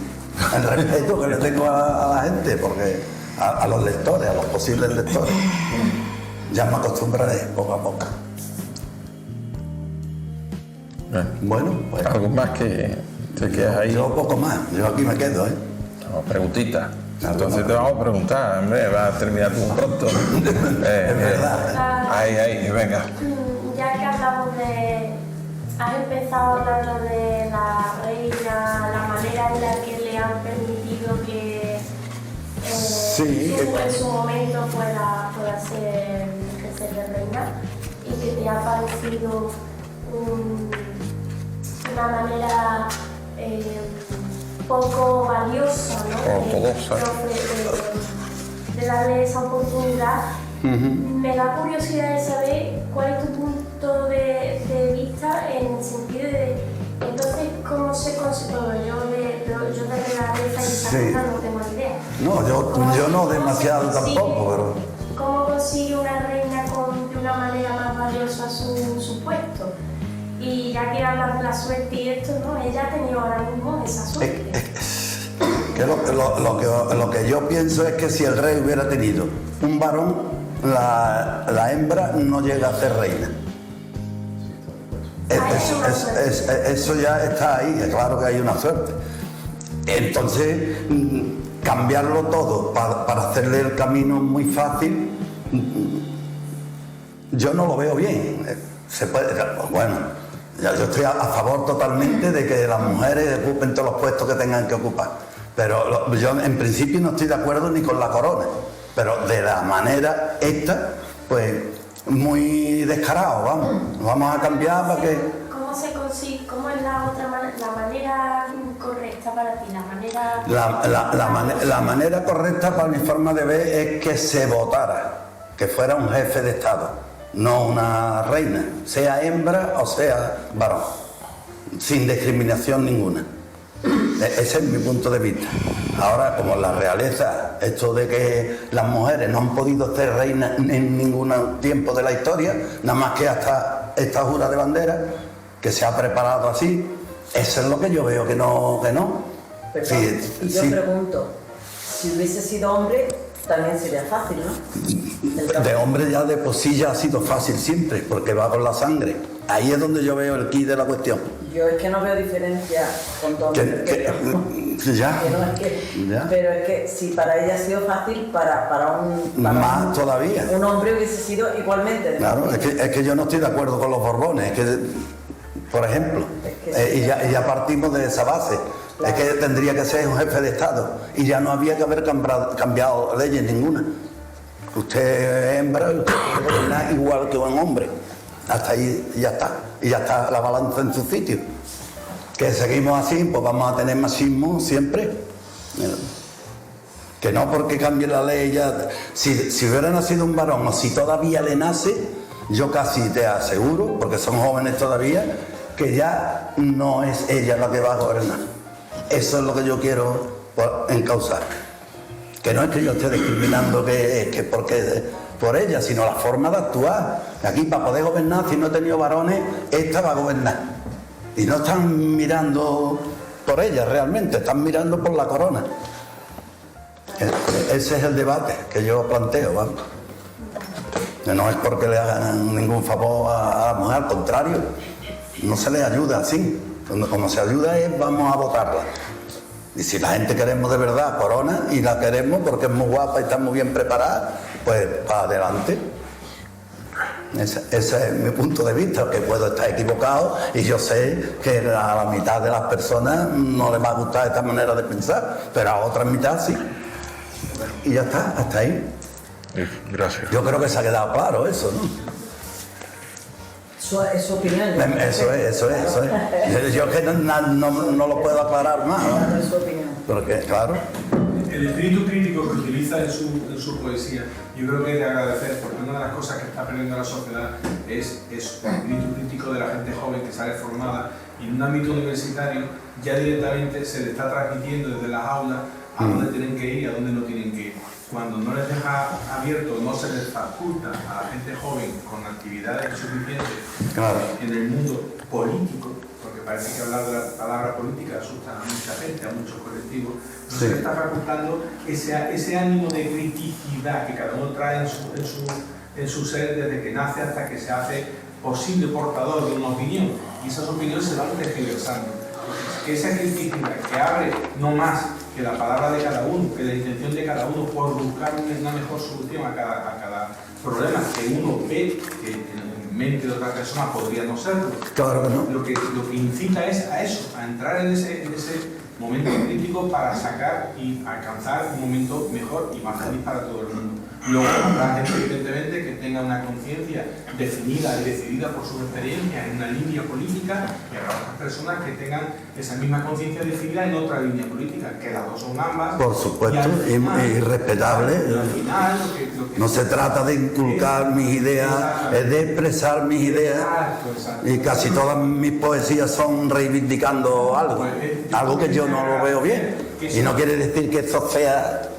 El respeto que le tengo a la gente, porque a los lectores, a los posibles lectores, ya me acostumbraré poco a poco. Bueno, pues Algo más que te quedas ahí. yo poco más, yo aquí me quedo, ¿eh? No, preguntita. Entonces te vamos a preguntar, hombre, vas a terminar tú pronto. Es verdad. Ahí, venga. Ya que hablamos de... Has empezado hablando de la reina, la manera en la que le han permitido que Sí, en su momento pueda ser de reina, y que te ha parecido una manera poco valiosa, ¿no? Ortodoxa. De darle esa oportunidad. Me da curiosidad de saber cuál es tu punto de vista en el sentido de, entonces, ¿cómo se consigue? Yo de realeza y esa Sí. cosa no tengo ni idea. No, yo no demasiado tampoco, pero... ¿Cómo consigue una reina de una manera más valiosa su puesto? Y ya que hablas de la suerte y esto, ¿no? Ella ha tenido ahora mismo esa suerte. Que lo que yo pienso es que si el rey hubiera tenido un varón, la hembra no llega a ser reina. Eso ya está ahí, claro que hay una suerte. Entonces, cambiarlo todo para hacerle el camino muy fácil, yo no lo veo bien. Se puede, bueno, yo estoy a favor totalmente de que las mujeres ocupen todos los puestos que tengan que ocupar, pero yo en principio no estoy de acuerdo ni con la corona, pero de la manera esta, pues muy descarado, vamos a cambiar para que... ¿Cómo se consigue, cómo es la manera correcta para ti? La manera correcta para mi forma de ver es que se votara, que fuera un jefe de Estado, no una reina, sea hembra o sea varón, sin discriminación ninguna. Ese es mi punto de vista. Ahora, como la realeza, esto de que las mujeres no han podido ser reinas en ningún tiempo de la historia, nada más que hasta esta jura de bandera, que se ha preparado así, eso es lo que yo veo que no. Perdón, Sí, y yo sí. pregunto, si hubiese sido hombre, también sería fácil, ¿no? De hombre ya de por sí ya ha sido fácil siempre, porque va con la sangre. Ahí es donde yo veo el quid de la cuestión. Yo es que no veo diferencia con todo Ya. que no es que, Ya. pero es que si para ella ha sido fácil, para Más todavía. un hombre hubiese sido igualmente. Claro, es que yo no estoy de acuerdo con los Borbones, es que, por ejemplo, Es que sí. y ya partimos de esa base. Claro. Es que tendría que ser un jefe de Estado y ya no había que haber cambiado leyes ninguna. Usted es hembra y usted puede gobernar igual que un hombre. Hasta ahí ya está. Y ya está la balanza en su sitio. Que seguimos así, pues vamos a tener machismo siempre. Que no porque cambie la ley ya... Si hubiera nacido un varón o si todavía le nace, yo casi te aseguro, porque son jóvenes todavía, que ya no es ella la que va a gobernar. Eso es lo que yo quiero encauzar. Que no es que yo esté discriminando que porque por ella, sino la forma de actuar. Aquí para poder gobernar, si no he tenido varones, esta va a gobernar. Y no están mirando por ella realmente, están mirando por la corona. Ese es el debate que yo planteo, vamos. No es porque le hagan ningún favor a la mujer, al contrario, no se le ayuda así. Como se ayuda es vamos a votarla. Y si la gente queremos de verdad corona y la queremos porque es muy guapa y está muy bien preparada, pues para adelante. Ese es mi punto de vista, que puedo estar equivocado y yo sé que a la mitad de las personas no les va a gustar esta manera de pensar, pero a otra mitad sí. Y ya está, hasta ahí. Gracias. Yo creo que se ha quedado claro eso, ¿no? Es su opinión. Eso es. Yo que no lo puedo aclarar más, ¿no? Es su opinión. Porque, claro, El espíritu crítico que utiliza en su poesía, yo creo que hay que agradecer, porque una de las cosas que está perdiendo la sociedad es el espíritu crítico de la gente joven que sale formada, y en un ámbito universitario ya directamente se le está transmitiendo desde las aulas a dónde tienen que ir y a dónde no tienen que ir. Cuando no les deja abierto, no se les faculta a la gente joven con actividades suficientes claro. en el mundo político, porque parece que hablar de la palabra política asusta a mucha gente, a muchos colectivos, no se les está facultando ese ánimo de criticidad que cada uno trae en su ser desde que nace hasta que se hace posible portador de una opinión, y esas opiniones se van tergiversando. Que esa criticidad que abre no más que la palabra de cada uno, que la intención de cada uno por buscar una mejor solución a cada problema que uno ve que en mente de otra persona podría no serlo. Claro que no. Lo que incita es a eso, a entrar en ese momento crítico para sacar y alcanzar un momento mejor y más feliz para todo el mundo. Luego habrá gente, evidentemente, que tenga una conciencia definida y decidida por su experiencia en una línea política, y habrá otras personas que tengan esa misma conciencia definida en otra línea política, que las dos son ambas. Por supuesto, y respetable. Al final, No se trata de inculcar mis ideas, es de expresar mis ideas. Exacto. Y casi todas mis poesías son reivindicando algo que yo no lo veo bien. Y no quiere decir que esto sea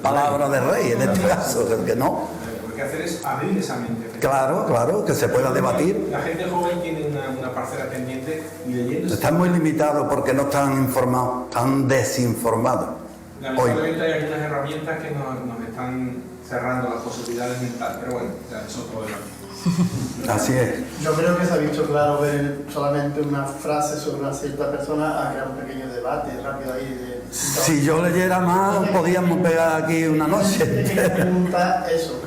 palabra de rey en este caso, que no. Lo que hay que hacer es abrir esa mente. Claro, que se pueda debatir. La gente joven tiene una parcela pendiente y leyendo. Están muy limitados porque no están informados, están desinformados. Lamentablemente hay algunas herramientas que nos están cerrando las posibilidades mentales, pero bueno, ya eso todo es. Así es. Yo creo que se ha visto claro ver solamente una frase sobre una cierta persona a crear un pequeño debate rápido ahí. Si yo leyera más, podíamos pegar aquí una noche. Mi pregunta eso.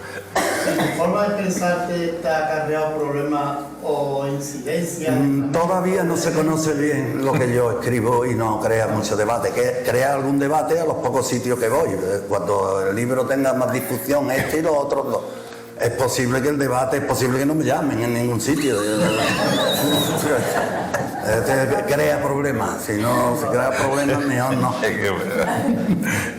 ¿Tu forma de pensar te ha acarreado problemas o incidencias? Todavía no se conoce bien lo que yo escribo y no crea mucho debate. Que crea algún debate a los pocos sitios que voy. Cuando el libro tenga más difusión, este y los otros dos. Es posible que el debate, es posible que no me llamen en ningún sitio. Crea problemas, si no se crea problemas, mejor no.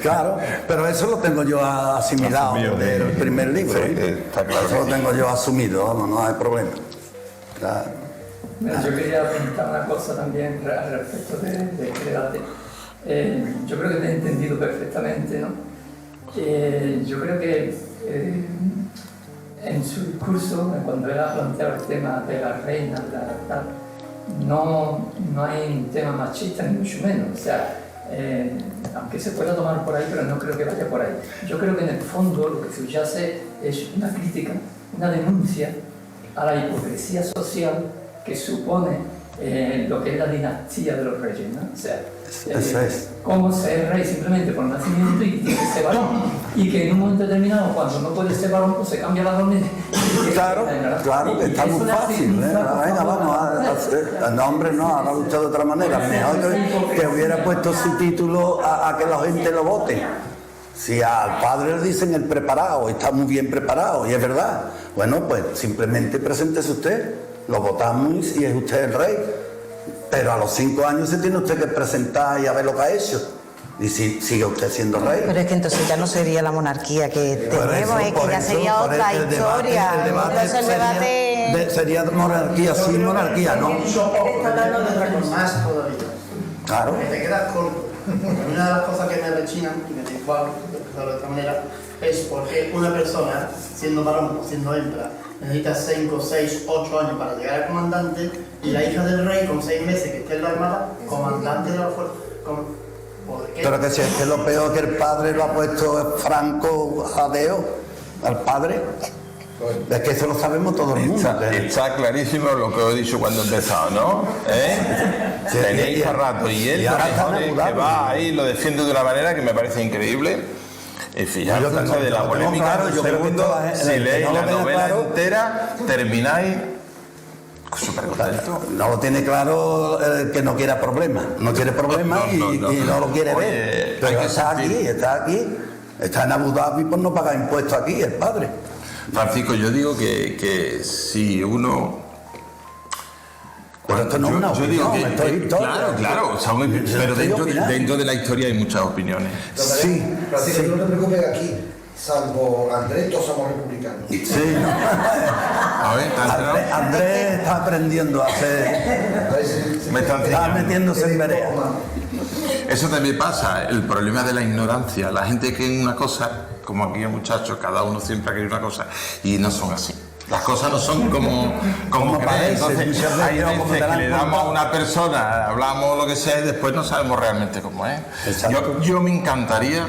Claro, pero eso lo tengo yo asimilado del primer libro. Está claro. Eso lo tengo yo asumido, vamos, no hay problema. Claro. Bueno, yo quería apuntar una cosa también al respecto de este debate. Yo creo que te he entendido perfectamente, ¿no? Yo creo que en su discurso, cuando él ha planteado el tema de la reina, tal, no hay un tema machista ni mucho menos. O sea, aunque se pueda tomar por ahí, pero no creo que vaya por ahí. Yo creo que en el fondo lo que subyace es una crítica, una denuncia a la hipocresía social que supone lo que es la dinastía de los reyes, ¿no? O sea, cómo ser rey simplemente por nacimiento y tiene que ser varón. Y que en un momento determinado, cuando no puede ser varón, pues se cambia la dona. Claro, claro, está muy fácil. Venga, vamos, no, hombre, no, ahora luchado de otra manera. Mejor que hubiera puesto su título a que la gente lo vote. Si al padre le dicen el preparado, está muy bien preparado, y es verdad, bueno, pues simplemente preséntese usted, lo votamos y es usted el rey. Pero a los 5 años se tiene usted que presentar y a ver lo que ha hecho. Y si sigue usted siendo rey. Pero es que entonces ya no sería la monarquía que tenemos, es que ya sería otra historia. Entonces el debate sería monarquía, sí, monarquía, ¿no? Está hablando de otra cosa más todavía. Claro. Que te quedas corto. Una de las cosas que me rechinan, y me da igual, de esta manera, es porque una persona, siendo varón o siendo hembra, necesita 5, 6, 8 años para llegar a comandante, y la hija del rey con 6 meses que esté en la armada, comandante de la fuerza. ¿Por qué? Pero que si es que lo peor que el padre lo ha puesto Franco a Deo, al padre. Es que eso lo sabemos todo el mundo. Está clarísimo lo que os he dicho cuando he empezado, ¿no? Tenéis a rato y él que va ahí lo defiende de una manera que me parece increíble. Y fijaros de la polémica, un segundo, si leéis la novela entera, termináis súper contento. No lo tiene claro que no quiera problemas. No quiere problemas y no lo quiere ver. Pero está aquí, está en Abu Dhabi por no pagar impuestos aquí, el padre. Francisco, yo digo que si uno... Pero esto no es una opinión, esto es historia. Claro, pero dentro de la historia hay muchas opiniones. Sí, Francisco, no te preocupes, aquí, salvo Andrés, todos somos republicanos. Sí, no. A ver, Andrés está aprendiendo a hacer... Está metiéndose en vereda. Eso también pasa, el problema de la ignorancia. La gente cree una cosa, como aquí el muchacho, cada uno siempre cree una cosa, y no son así. Las cosas no son como creen. Entonces, hay veces que le damos a una persona, hablamos lo que sea y después no sabemos realmente cómo es. Yo me encantaría,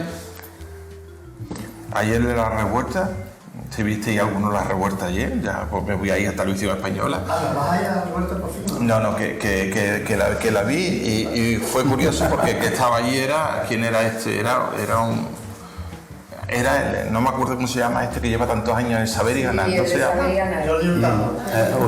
ayer de la revuelta, si visteis alguno de la revuelta ayer, ya pues me voy a ir hasta Televisión Española. ¿Vas a ir a la revuelta por fin? No, que la vi y fue curioso porque el que estaba allí ¿quién era este? No me acuerdo cómo se llama este que lleva tantos años en el saber y ganar, ¿no se llama?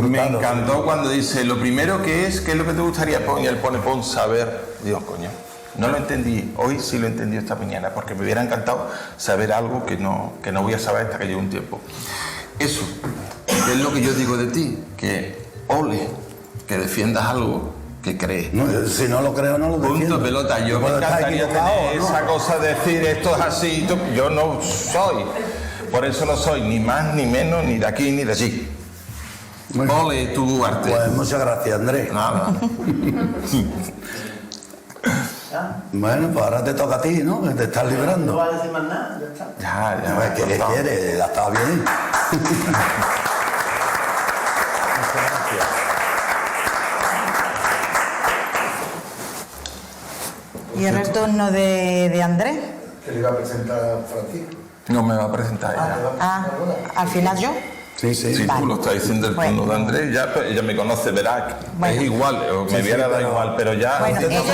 Me encantó cuando dice, lo primero que es, ¿qué es lo que te gustaría? Y él pon saber. Dios, coño, no lo entendí, hoy sí lo entendí esta mañana, porque me hubiera encantado saber algo que no voy a saber hasta que lleve un tiempo. Eso, que es lo que yo digo de ti, que ole, que defiendas algo que crees. No, si no lo creo, no lo defiendo. Punto, pelota. Yo me encantaría tener esa cosa de decir esto es así. Yo no soy. Por eso no soy ni más, ni menos, ni de aquí, ni de allí. Ole tu arte. Pues muchas gracias, Andrés. Nada. Bueno, pues ahora te toca a ti, ¿no? Que te estás librando. No vas a decir más nada, ya está. Ya. ¿Qué quieres? Ya está bien. ¿Y ahora el turno de Andrés? Que le iba a presentar a Francisco. No me va a presentar ella. Al final yo. Sí, sí. Si tú lo estás diciendo el tono de Andrés, ya pues, ella me conoce, verá, es igual, o me viera da igual, pero ya... Bueno, ellos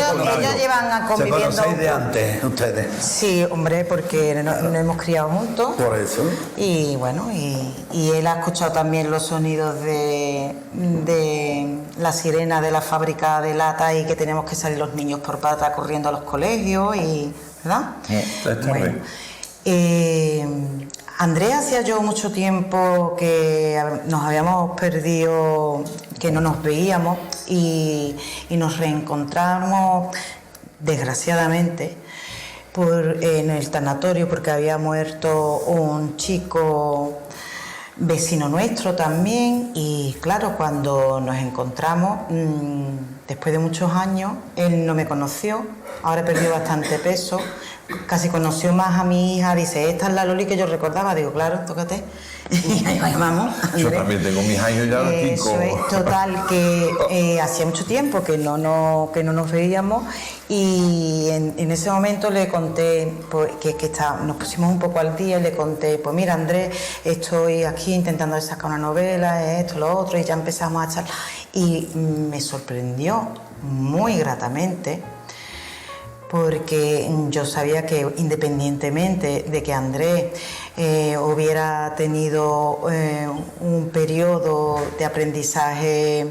llevan conviviendo... ¿Se conocéis de antes, ustedes? Sí, hombre, porque nos hemos criado juntos. Por eso. Y bueno, y él ha escuchado también los sonidos de la sirena de la fábrica de lata y que tenemos que salir los niños por pata corriendo a los colegios, y ¿verdad? Bueno, Andrés, hacía yo mucho tiempo que nos habíamos perdido, que no nos veíamos, y nos reencontramos, desgraciadamente, en el tanatorio, porque había muerto un chico vecino nuestro también. Y claro, cuando nos encontramos, después de muchos años, él no me conoció, ahora he perdido bastante peso, casi conoció más a mi hija. Dice, esta es la Loli que yo recordaba. Digo, claro, tócate. Y ahí vamos, Andrés. Yo también tengo mis años ya de Eso es, total, que hacía mucho tiempo que no nos veíamos, y en ese momento le conté pues, nos pusimos un poco al día, y le conté, pues mira, Andrés, estoy aquí intentando sacar una novela, esto, lo otro, y ya empezamos a charlar, y me sorprendió muy gratamente, porque yo sabía que independientemente de que Andrés hubiera tenido un periodo de aprendizaje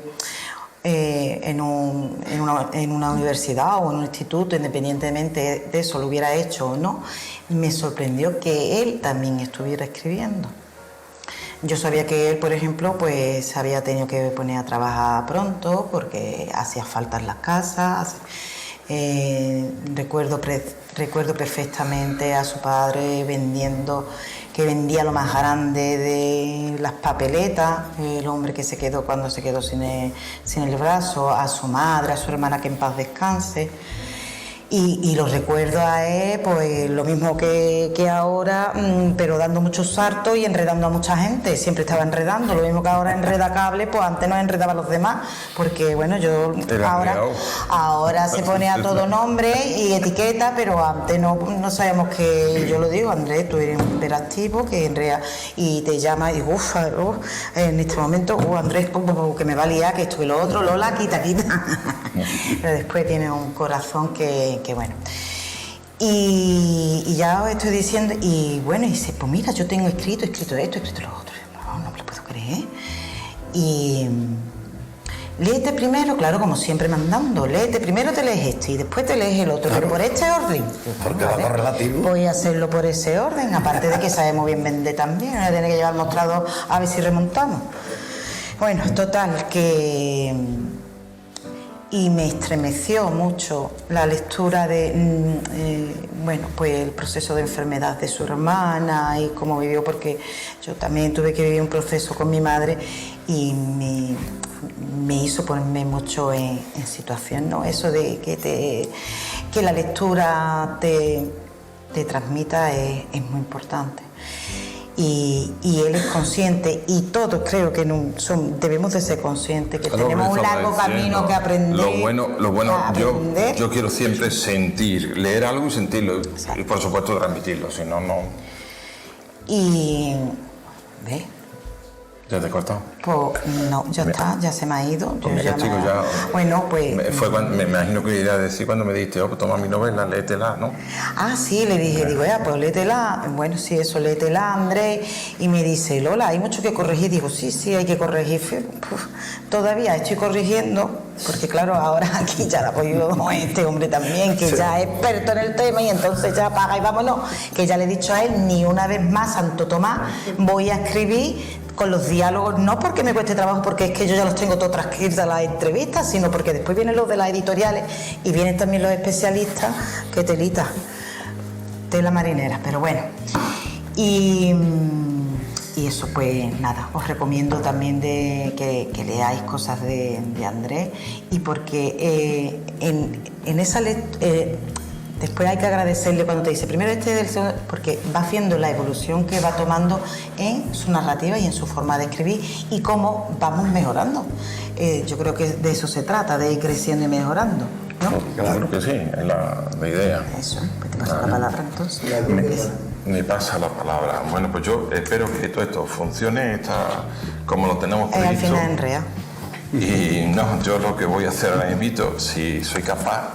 en una universidad o en un instituto, independientemente de eso lo hubiera hecho o no, me sorprendió que él también estuviera escribiendo. Yo sabía que él, por ejemplo, pues se había tenido que poner a trabajar pronto porque hacía falta en las casas. Recuerdo perfectamente a su padre que vendía lo más grande de las papeletas, el hombre que se quedó cuando se quedó sin el brazo, a su madre, a su hermana, que en paz descanse. Y lo recuerdo a él, pues lo mismo que ahora, pero dando muchos saltos y enredando a mucha gente. Siempre estaba enredando, lo mismo que ahora enreda cable, pues antes nos enredaba a los demás, porque bueno, yo ahora se pone a todo nombre y etiqueta, pero antes no sabíamos que, yo lo digo, Andrés, tú eres un hiperactivo que enreda, y te llama y digo, en este momento, Andrés, que me va a liar, que esto y lo otro, Lola, quita. Pero después tiene un corazón que bueno. Y ya os estoy diciendo, y bueno, y dice, pues mira, yo tengo escrito esto, escrito lo otro. No me lo puedo creer. Y léete primero, claro, como siempre mandando, léete primero, te lees este y después te lees el otro, pero por este orden. Porque va relativo. Voy a hacerlo por ese orden, aparte de que sabemos bien vender también, no tiene que llevar el mostrador a ver si remontamos. Bueno, total, que... Y me estremeció mucho la lectura de, bueno, pues el proceso de enfermedad de su hermana y cómo vivió, porque yo también tuve que vivir un proceso con mi madre, y me hizo ponerme mucho en situación, ¿no? Eso de que la lectura te transmita es muy importante. Y él es consciente, y todos creo que debemos de ser conscientes que tenemos un largo camino que aprender. Lo bueno, yo quiero siempre leer algo y sentirlo, y por supuesto transmitirlo, si no. Y ¿ves? ¿Ya te he cortado? Pues no, ya está, ya se me ha ido. Bueno, pues... me imagino que iba a decir cuando me dijiste, pues toma mi novela, léetela, ¿no? Ah, sí, le dije, digo, pues léetela. Bueno, sí, eso, léetela, Andrés. Y me dice, Lola, hay mucho que corregir. Digo, sí, hay que corregir. Todavía estoy corrigiendo, porque claro, ahora aquí ya la apoyo este hombre también, que ya es experto en el tema, y entonces ya paga y vámonos. Que ya le he dicho a él, ni una vez más, Santo Tomás, voy a escribir con los diálogos, no porque me cueste trabajo, porque es que yo ya los tengo todos transcritas las entrevistas, sino porque después vienen los de las editoriales y vienen también los especialistas, que tela marinera, pero bueno. Y eso, pues nada, os recomiendo también que leáis cosas de Andrés, y porque en esa después hay que agradecerle cuando te dice primero porque vas viendo la evolución que va tomando en su narrativa y en su forma de escribir, y cómo vamos mejorando. Yo creo que de eso se trata, de ir creciendo y mejorando, ¿no? Claro que sí, es la idea. Eso, pues te paso la palabra entonces. Me pasa la palabra. Bueno, pues yo espero que todo esto funcione, está como lo tenemos previsto. Al final en rea. Y no, yo lo que voy a hacer ahora invito, si soy capaz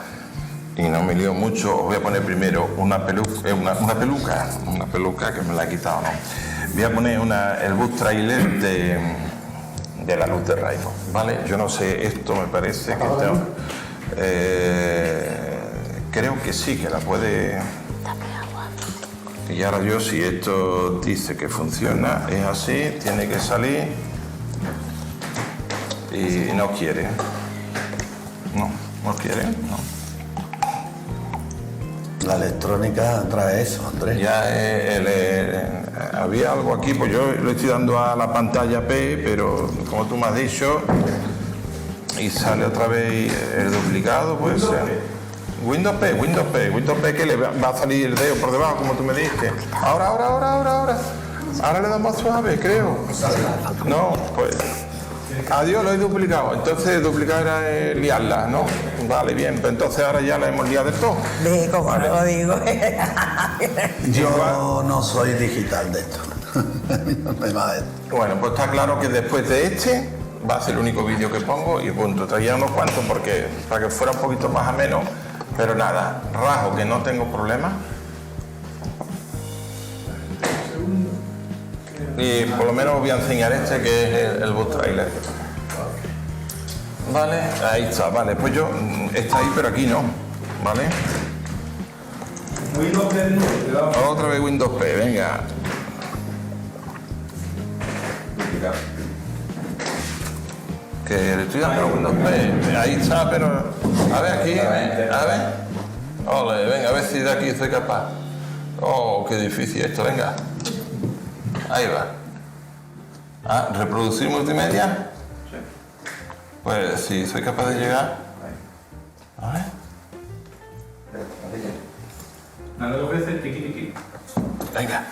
y no me lío mucho, os voy a poner primero una peluca que me la he quitado, ¿no? Voy a poner el bus trailer de La Luz de Raimo, ¿vale? Yo no sé, esto me parece que creo que sí, que la puede. Y ahora yo, si esto dice que funciona, es así, tiene que salir y no quiere. No quiere, no. La electrónica trae eso, Andrés. Ya había algo aquí, pues yo le estoy dando a la pantalla P, pero como tú me has dicho, y sale otra vez el duplicado, pues Windows P, que le va a salir el dedo por debajo, como tú me dijiste. Ahora le damos suave, creo. No, pues adiós, lo he duplicado. Entonces duplicar era liarla, ¿no? Vale, bien, pues entonces ahora ya la hemos liado del todo. Ve cómo vale. Lo digo. Yo no soy digital de esto. Bueno, pues está claro que después de este va a ser el único vídeo que pongo y punto. Traía unos cuantos porque para que fuera un poquito más ameno, pero nada, rajo que no tengo problema. Y por lo menos os voy a enseñar este que es el bus trailer. Vale, ahí está, vale, pues yo, está ahí pero aquí no, ¿vale? Windows P, otra vez Windows P, venga. Que le estoy dando Windows P, ahí está, pero a ver aquí, a ver. Ole, venga, a ver si de aquí soy capaz. Oh, qué difícil esto, venga. Ahí va. ¿Reproducir multimedia? Sí. Pues si soy capaz de llegar. A ver. Dale 2 veces, tiqui. Venga.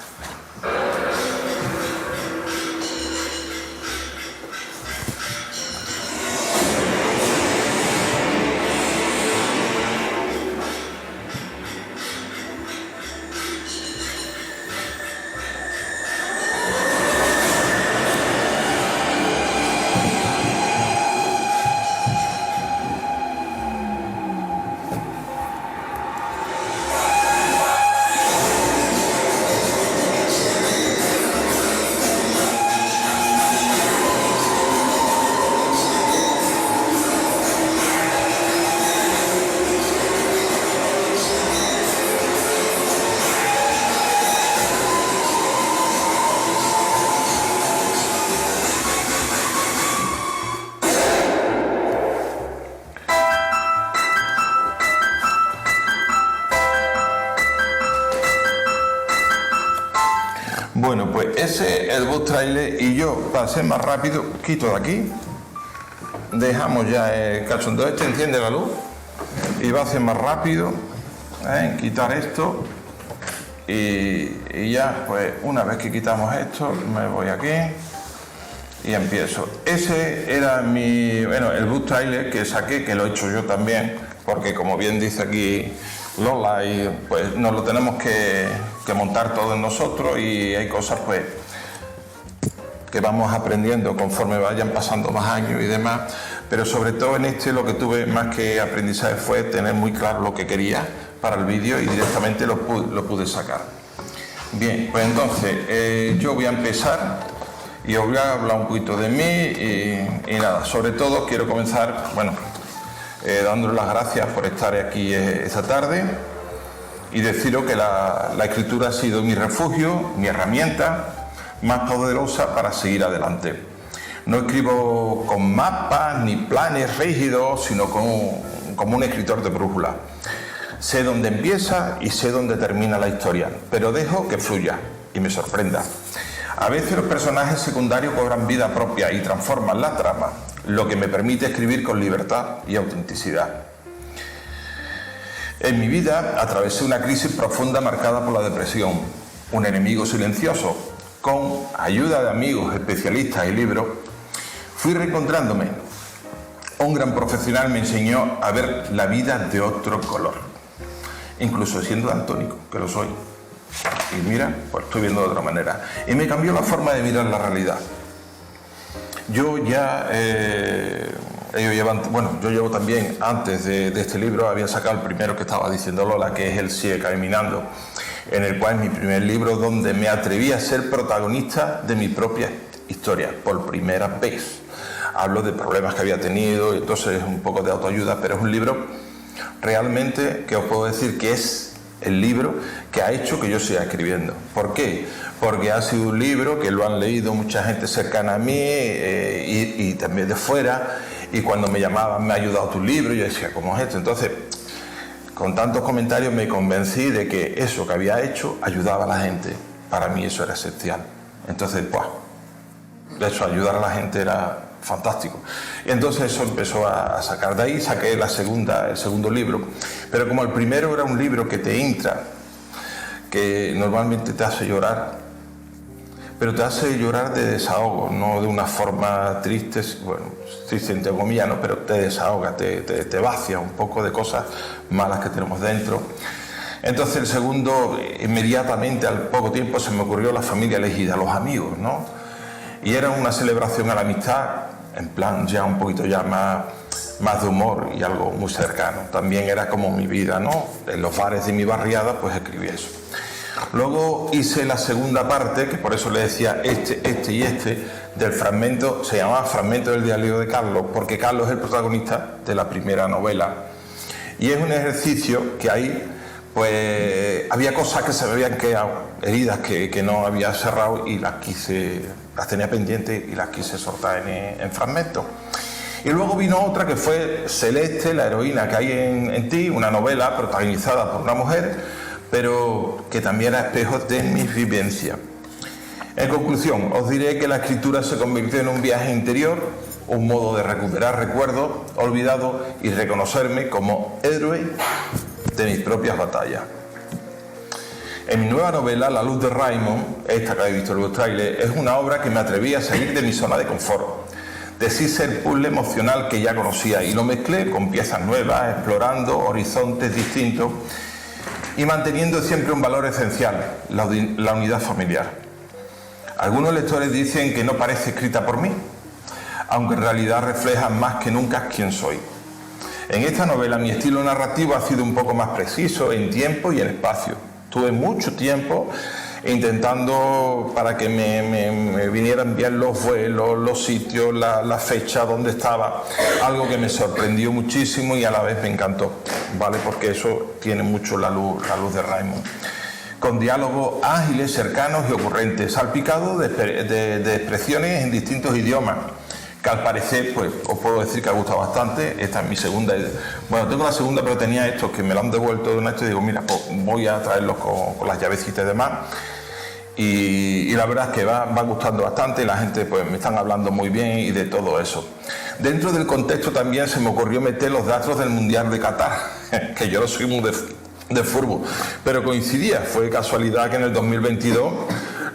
Bueno, pues ese es el bus trailer y yo, para ser más rápido, quito de aquí, dejamos ya el cachondeo este, enciende la luz y va a ser más rápido, quitar esto y ya, pues una vez que quitamos esto, me voy aquí y empiezo. Ese era el bus trailer que saqué, que lo he hecho yo también, porque como bien dice aquí Lola, y pues nos lo tenemos que montar todos nosotros y hay cosas pues que vamos aprendiendo conforme vayan pasando más años y demás, pero sobre todo en este lo que tuve más que aprendizaje fue tener muy claro lo que quería para el vídeo y directamente lo pude sacar. Bien, pues entonces yo voy a empezar y os voy a hablar un poquito de mí y nada, sobre todo quiero comenzar, dándoles las gracias por estar aquí esta tarde y deciros que la escritura ha sido mi refugio, mi herramienta más poderosa para seguir adelante. No escribo con mapas ni planes rígidos, sino como un escritor de brújula. Sé dónde empieza y sé dónde termina la historia, pero dejo que fluya y me sorprenda. A veces los personajes secundarios cobran vida propia y transforman la trama, lo que me permite escribir con libertad y autenticidad. En mi vida atravesé una crisis profunda marcada por la depresión, un enemigo silencioso. Con ayuda de amigos, especialistas y libros, fui reencontrándome. Un gran profesional me enseñó a ver la vida de otro color, incluso siendo daltónico, que lo soy. Y mira, pues estoy viendo de otra manera. Y me cambió la forma de mirar la realidad. Yo ya, yo llevo también, antes de este libro, había sacado el primero que estaba diciendo Lola, que es El Sigue Caminando, en el cual es mi primer libro donde me atreví a ser protagonista de mi propia historia, por primera vez. Hablo de problemas que había tenido, entonces es un poco de autoayuda, pero es un libro realmente que os puedo decir que es el libro que ha hecho que yo siga escribiendo. ¿Por qué? Porque ha sido un libro que lo han leído mucha gente cercana a mí y también de fuera, y cuando me llamaban, me ha ayudado tu libro, y yo decía, ¿cómo es esto? Entonces, con tantos comentarios me convencí de que eso que había hecho ayudaba a la gente. Para mí eso era esencial. Entonces, de hecho, ayudar a la gente era fantástico. Y entonces eso empezó a sacar. De ahí saqué el segundo libro. Pero como el primero era un libro que te entra, que normalmente te hace llorar, pero te hace llorar de desahogo, no de una forma triste, bueno, triste entre comillas, no, pero te desahoga, te vacía un poco de cosas malas que tenemos dentro. Entonces el segundo, inmediatamente al poco tiempo se me ocurrió La familia elegida, los amigos, ¿no? Y era una celebración a la amistad, en plan ya un poquito ya más de humor y algo muy cercano. También era como mi vida, ¿no? En los bares de mi barriada pues escribí eso. Luego hice la segunda parte, que por eso le decía este y este, del fragmento, se llamaba Fragmento del diario de Carlos, porque Carlos es el protagonista de la primera novela. Y es un ejercicio que ahí, pues, había cosas que se me habían quedado, heridas que no había cerrado y las tenía pendientes y las quise soltar en fragmentos. Y luego vino otra que fue Celeste, la heroína que hay en ti, una novela protagonizada por una mujer, pero que también era espejo de mis vivencias. En conclusión, os diré que la escritura se convirtió en un viaje interior, un modo de recuperar recuerdos olvidados y reconocerme como héroe de mis propias batallas. En mi nueva novela, La luz de Raymond, esta que habéis visto en el trailer, es una obra que me atreví a salir de mi zona de confort. Deshice el puzzle emocional que ya conocía y lo mezclé con piezas nuevas, explorando horizontes distintos y manteniendo siempre un valor esencial, la unidad familiar. Algunos lectores dicen que no parece escrita por mí, aunque en realidad refleja más que nunca quién soy. En esta novela mi estilo narrativo ha sido un poco más preciso en tiempo y en espacio. Tuve mucho tiempo intentando para que me vinieran bien los vuelos, los sitios, la fecha donde estaba, algo que me sorprendió muchísimo y a la vez me encantó, ¿vale? Porque eso tiene mucho la luz de Raymond. Con diálogos ágiles, cercanos y ocurrentes, salpicados de expresiones en distintos idiomas, que al parecer, pues os puedo decir que ha gustado bastante. Esta es mi segunda. Bueno, tengo la segunda, pero tenía estos que me lo han devuelto de una y digo, mira, pues voy a traerlos con las llavecitas y demás. Y la verdad es que va gustando bastante y la gente pues me están hablando muy bien y de todo eso. Dentro del contexto también se me ocurrió meter los datos del Mundial de Qatar, que yo no soy muy de fútbol, pero coincidía, fue casualidad que en el 2022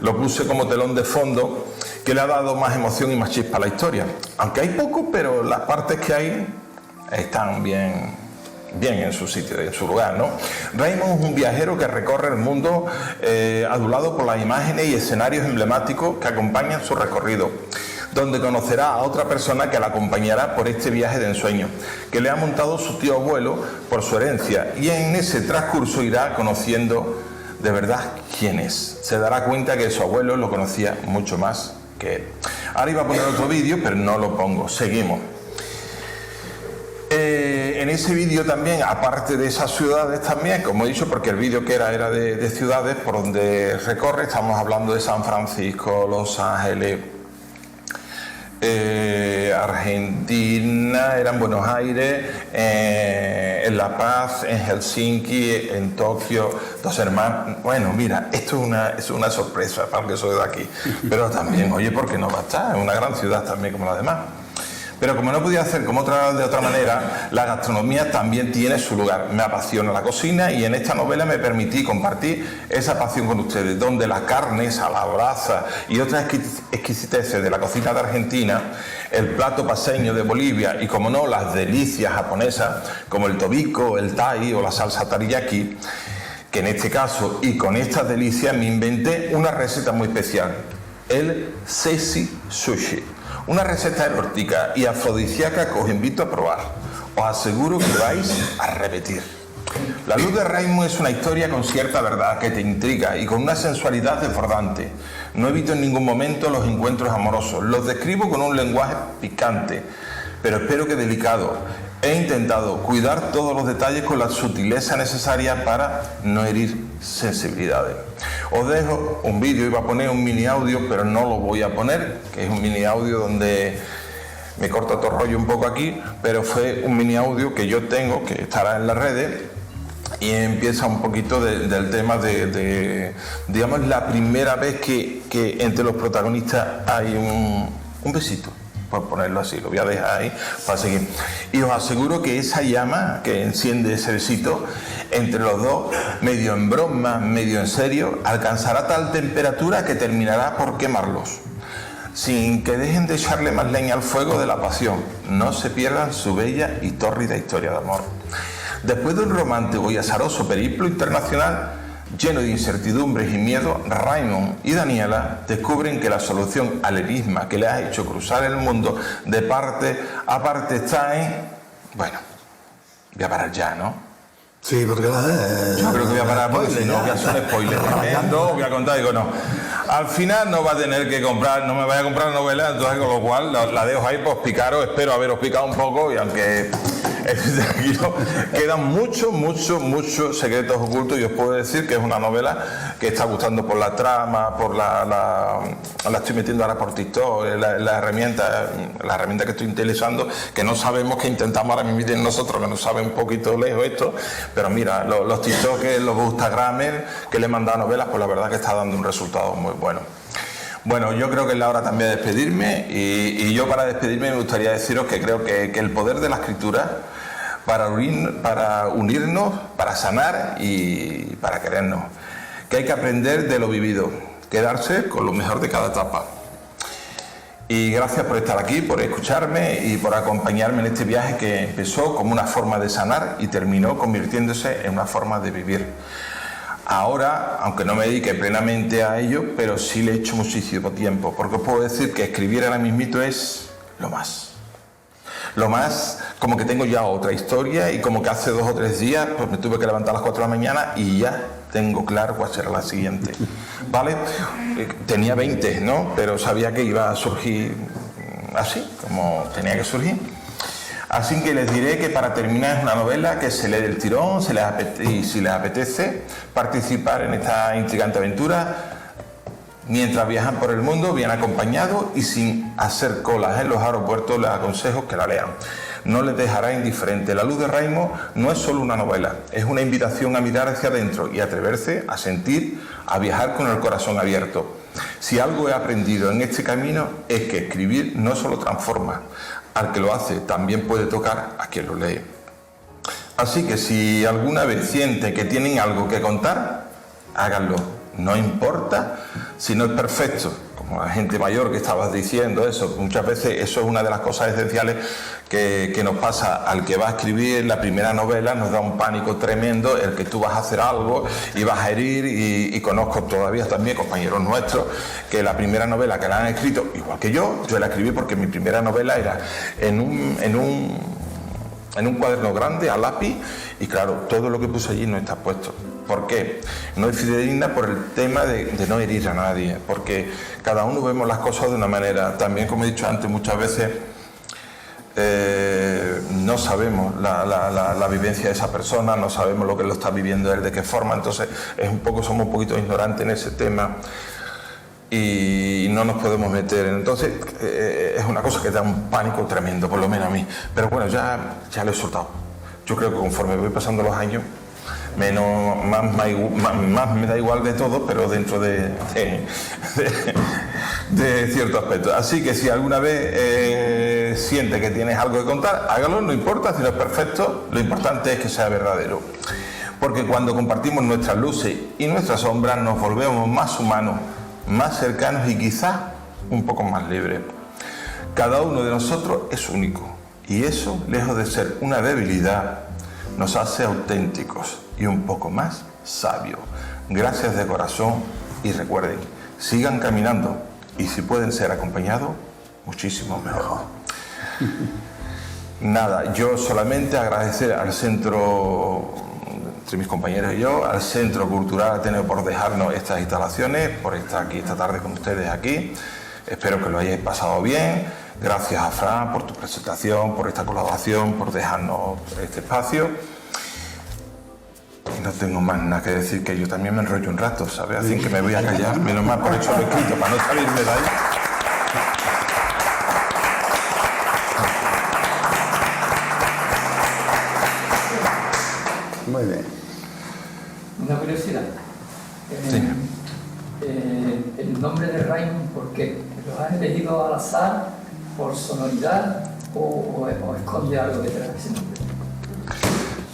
lo puse como telón de fondo, que le ha dado más emoción y más chispa a la historia. Aunque hay poco, pero las partes que hay están bien en su sitio, en su lugar, ¿no? Raymond es un viajero que recorre el mundo adulado por las imágenes y escenarios emblemáticos que acompañan su recorrido, donde conocerá a otra persona que la acompañará por este viaje de ensueño, que le ha montado su tío abuelo por su herencia, y en ese transcurso irá conociendo de verdad quién es. Se dará cuenta que su abuelo lo conocía mucho más que él. Ahora iba a poner otro vídeo, pero no lo pongo. Seguimos. En ese vídeo también, aparte de esas ciudades también, como he dicho, porque el vídeo que era de ciudades por donde recorre, estamos hablando de San Francisco, Los Ángeles, Argentina, era en Buenos Aires, en La Paz, en Helsinki, en Tokio, Dos Hermanos. Bueno, mira, esto es una sorpresa para el que soy de aquí, pero también, oye, ¿por qué no va a estar? Es una gran ciudad también como la demás. Pero como no podía hacer de otra manera, la gastronomía también tiene su lugar. Me apasiona la cocina y en esta novela me permití compartir esa pasión con ustedes, donde las carnes a la brasa y otras exquisiteces de la cocina de Argentina, el plato paceño de Bolivia y, como no, las delicias japonesas como el tobiko, el thai o la salsa teriyaki, que en este caso y con estas delicias me inventé una receta muy especial, el Sexy Sushi, una receta erótica y afrodisíaca que os invito a probar. Os aseguro que vais a repetir. La luz de Raimo es una historia con cierta verdad que te intriga y con una sensualidad desbordante. No evito en ningún momento los encuentros amorosos, los describo con un lenguaje picante, pero espero que delicado. He intentado cuidar todos los detalles con la sutileza necesaria para no herir sensibilidades. Os dejo un vídeo, iba a poner un mini audio, pero no lo voy a poner, que es un mini audio donde me corta todo rollo un poco aquí, pero fue un mini audio que yo tengo, que estará en las redes, y empieza un poquito del tema de digamos, la primera vez que entre los protagonistas hay un besito, por ponerlo así, lo voy a dejar ahí para seguir. Y os aseguro que esa llama que enciende ese besito entre los dos, medio en broma, medio en serio, alcanzará tal temperatura que terminará por quemarlos, sin que dejen de echarle más leña al fuego de la pasión. No se pierdan su bella y tórrida historia de amor. Después de un romántico y azaroso periplo internacional lleno de incertidumbres y miedo, Raymond y Daniela descubren que la solución al enigma que les ha hecho cruzar el mundo de parte a parte está en... Bueno, voy a parar ya, ¿no? Sí, porque yo creo que voy a parar porque si no voy a hacer spoiler. No voy a contar, digo no. Al final no va a tener que comprar, no me vaya a comprar novela, entonces con lo cual la dejo ahí, pues picaros, espero haberos picado un poco y aunque... Tranquilo, quedan muchos secretos ocultos y os puedo decir que es una novela que está gustando por la trama, por la estoy metiendo ahora por TikTok, la herramienta que estoy utilizando, que no sabemos, que intentamos ahora mismo nosotros, que nos sabe un poquito lejos esto, pero mira, los TikTokers, los Instagramers que le he mandado novelas, pues la verdad que está dando un resultado muy bueno. Bueno, yo creo que es la hora también de despedirme y yo para despedirme me gustaría deciros que creo que el poder de la escritura para unirnos, para sanar y para querernos, que hay que aprender de lo vivido, quedarse con lo mejor de cada etapa. Y gracias por estar aquí, por escucharme y por acompañarme en este viaje que empezó como una forma de sanar y terminó convirtiéndose en una forma de vivir. Ahora, aunque no me dedique plenamente a ello, pero sí le echo muchísimo tiempo, porque os puedo decir que escribir ahora mismito es lo más. Lo más, como que tengo ya otra historia y como que hace 2 o 3 días pues me tuve que levantar a las 4 de la mañana y ya tengo claro cuál será la siguiente, ¿vale? Tenía 20, ¿no? Pero sabía que iba a surgir así, como tenía que surgir. Así que les diré que para terminar es una novela que se lee del tirón, y si les apetece participar en esta intrigante aventura, mientras viajan por el mundo, bien acompañados y sin hacer colas en los aeropuertos, les aconsejo que la lean. No les dejará indiferente. La luz de Raimo no es solo una novela, es una invitación a mirar hacia adentro y atreverse a sentir, a viajar con el corazón abierto. Si algo he aprendido en este camino es que escribir no solo transforma, al que lo hace también puede tocar a quien lo lee. Así que si alguna vez sienten que tienen algo que contar, háganlo. No importa si no es perfecto, como la gente mayor que estabas diciendo eso. Muchas veces eso es una de las cosas esenciales que nos pasa al que va a escribir la primera novela, nos da un pánico tremendo el que tú vas a hacer algo y vas a herir y conozco todavía también compañeros nuestros que la primera novela que la han escrito, igual que yo la escribí porque mi primera novela era en un cuaderno grande a lápiz y claro, todo lo que puse allí no está puesto. ¿Por qué? No es fidedigna por el tema de no herir a nadie, porque cada uno vemos las cosas de una manera. También, como he dicho antes, muchas veces no sabemos la vivencia de esa persona, no sabemos lo que lo está viviendo él, de qué forma, entonces somos un poquito ignorantes en ese tema y no nos podemos meter. Entonces es una cosa que da un pánico tremendo, por lo menos a mí. Pero bueno, ya lo he soltado. Yo creo que conforme voy pasando los años, más me da igual de todo, pero dentro de ciertos aspectos. Así que si alguna vez siente que tienes algo que contar, hágalo, no importa si no es perfecto, lo importante es que sea verdadero. Porque cuando compartimos nuestras luces y nuestras sombras nos volvemos más humanos, más cercanos y quizás un poco más libres. Cada uno de nosotros es único y eso, lejos de ser una debilidad, nos hace auténticos y un poco más sabio. Gracias de corazón y recuerden, sigan caminando y si pueden ser acompañados, muchísimo mejor. Nada, yo solamente agradecer al centro, entre mis compañeros y yo, al Centro Cultural Ateneo por dejarnos estas instalaciones, por estar aquí esta tarde con ustedes aquí. Espero que lo hayáis pasado bien. Gracias a Fran por tu presentación, por esta colaboración, por dejarnos este espacio. Y no tengo más nada que decir, que yo también me enrollo un rato, ¿sabes? Así que me voy a callar, menos mal por eso lo he escrito, para no salirme de ahí. Muy bien. Una curiosidad. Sí. El nombre de Raymond, ¿por qué? ¿Lo has elegido al azar, por sonoridad o esconde algo detrás de ese nombre?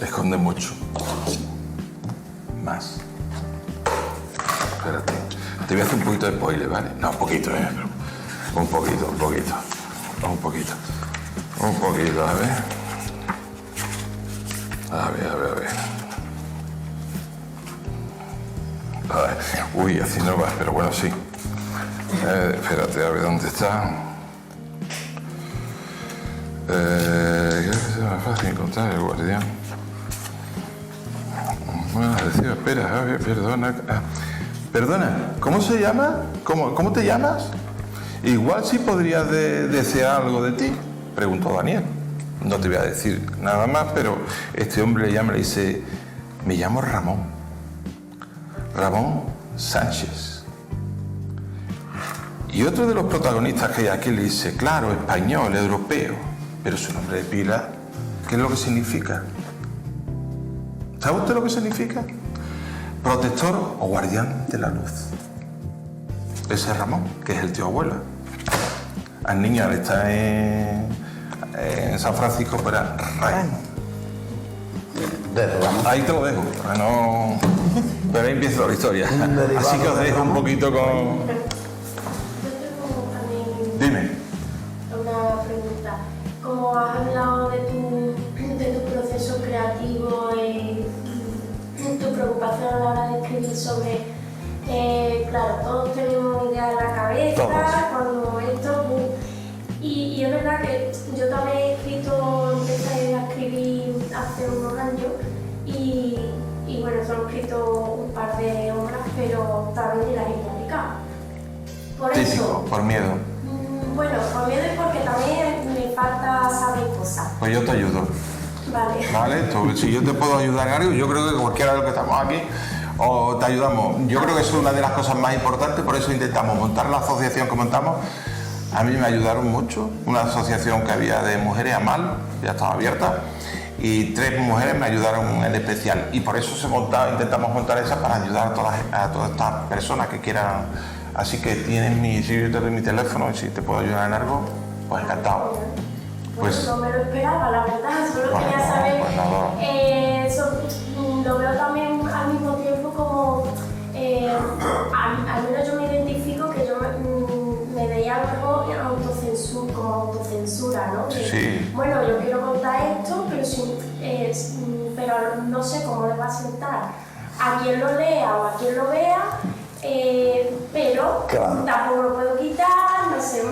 Esconde mucho. Más. Espérate. Te voy a hacer un poquito de spoiler, ¿vale? No, un poquito, Un poquito. A ver. A ver. Uy, así no va, pero bueno, sí. Espérate, a ver dónde está. Creo que sea más fácil encontrar el guardián. Bueno, decía, espera, a ver, perdona. Perdona, ¿cómo se llama? ¿Cómo te llamas? Igual sí podrías desear algo de ti, preguntó Daniel. No te voy a decir nada más, pero este hombre le llama y le dice, me llamo Ramón. Ramón Sánchez. Y otro de los protagonistas que hay aquí le dice, claro, español, europeo, pero su nombre de pila, ¿qué es lo que significa? ¿Sabe usted lo que significa? Protector o guardián de la luz. Ese es Ramón, que es el tío abuela. Al niño está en San Francisco, pero ahí te lo dejo, pero ahí empieza la historia. Así que os dejo un poquito con... Dime. Una pregunta. Como has hablado de tu proceso creativo y tu preocupación a la hora de escribir sobre, claro, todos tenemos ideas en la cabeza, cuando esto, y es verdad que yo también he escrito, empecé a escribir hace unos años y bueno, solo he escrito un par de obras, pero también las he publicado. Por Típico, eso, por miedo. bueno, por miedo y porque también me falta saber cosas. Pues yo te ayudo. Vale. Si yo te puedo ayudar en algo, yo creo que cualquiera de los que estamos aquí, o te ayudamos. Yo creo que eso es una de las cosas más importantes, por eso intentamos montar la asociación que montamos. A mí me ayudaron mucho, una asociación que había de mujeres AMAL, ya estaba abierta, y 3 mujeres me ayudaron en especial. Y por eso intentamos montar esa para ayudar a todas estas personas que quieran. Así que tienes si yo te doy mi teléfono y si te puedo ayudar en algo, pues encantado. Pues no me lo esperaba, la verdad, solo quería saber. Lo veo también al mismo tiempo como, al menos yo me identifico que yo me veía a lo mejor como autocensura, ¿no? Sí. Bueno, yo quiero contar esto, pero no sé cómo le va a sentar a quien lo lea o a quien lo vea. Pero claro, tampoco lo puedo quitar, no sé,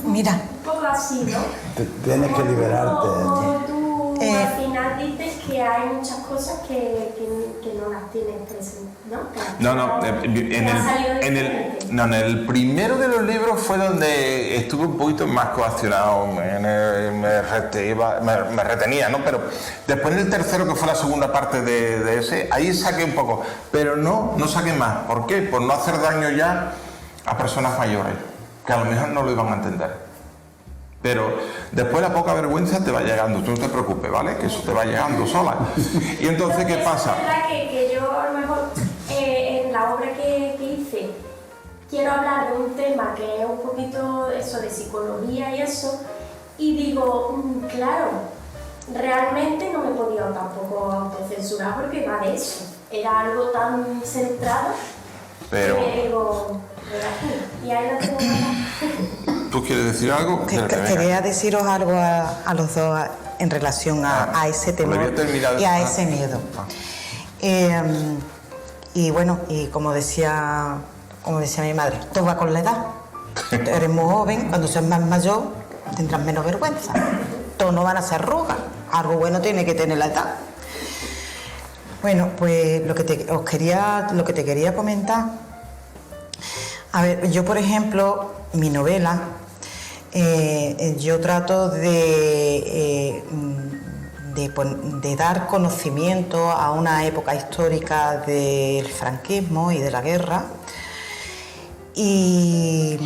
Mira, un poco así, ¿no? Tienes que liberarte. Como tú al final dices que hay muchas cosas que no las tienes presentes, ¿no? No, en el primero de los libros fue donde estuve un poquito más coaccionado, me retenía, ¿no? Pero después del tercero, que fue la segunda parte de ese, ahí saqué un poco, pero no saqué más. ¿Por qué? Por no hacer daño ya a personas mayores, que a lo mejor no lo iban a entender. Pero después la poca vergüenza te va llegando, tú no te preocupes, ¿vale? Que eso te va llegando sola. Y entonces, ¿qué pasa? Es verdad que yo a lo mejor en la obra que hice quiero hablar de un tema que es un poquito eso de psicología y eso, y digo, claro, realmente no me podía tampoco autocensurar porque va de eso. Era algo tan centrado pero... que digo, y ahí lo tengo. ¿Tú quieres decir algo? Quería deciros algo a los dos en relación a ese temor y a ese miedo. Y bueno, y como decía mi madre, todo va con la edad. Eres muy joven, cuando seas más mayor tendrás menos vergüenza. Todo no van a ser arrugas, algo bueno tiene que tener la edad. Bueno, pues lo que te quería comentar. A ver, yo por ejemplo, mi novela, yo trato de dar conocimiento a una época histórica del franquismo y de la guerra y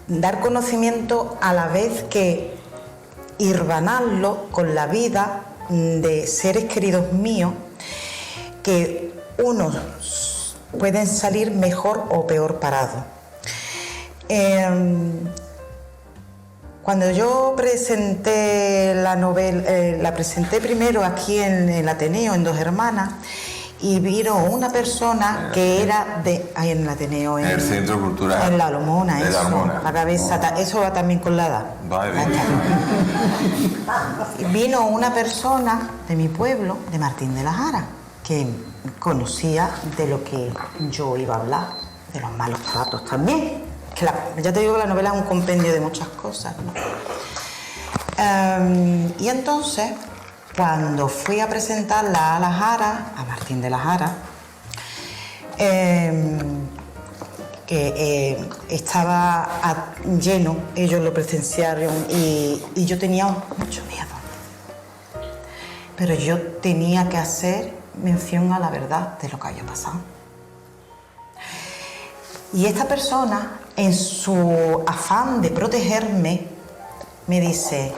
dar conocimiento a la vez que irvanarlo con la vida de seres queridos míos que unos pueden salir mejor o peor parados. Cuando yo presenté la novela, la presenté primero aquí en el Ateneo, en Dos Hermanas, y vino una persona que era ahí en el Ateneo, en el Centro Cultural. En la Lomona, en eso. La Lomona. La cabeza, eso va también con la edad. Vino una persona de mi pueblo, de Martín de la Jara, que conocía de lo que yo iba a hablar, de los malos tratos también. Que ya te digo que la novela es un compendio de muchas cosas, ¿no? Y entonces, cuando fui a presentarla a la Jara, a Martín de la Jara, que estaba lleno, ellos lo presenciaron y yo tenía mucho miedo. Pero yo tenía que hacer mención a la verdad de lo que había pasado. Y esta persona, en su afán de protegerme, me dice: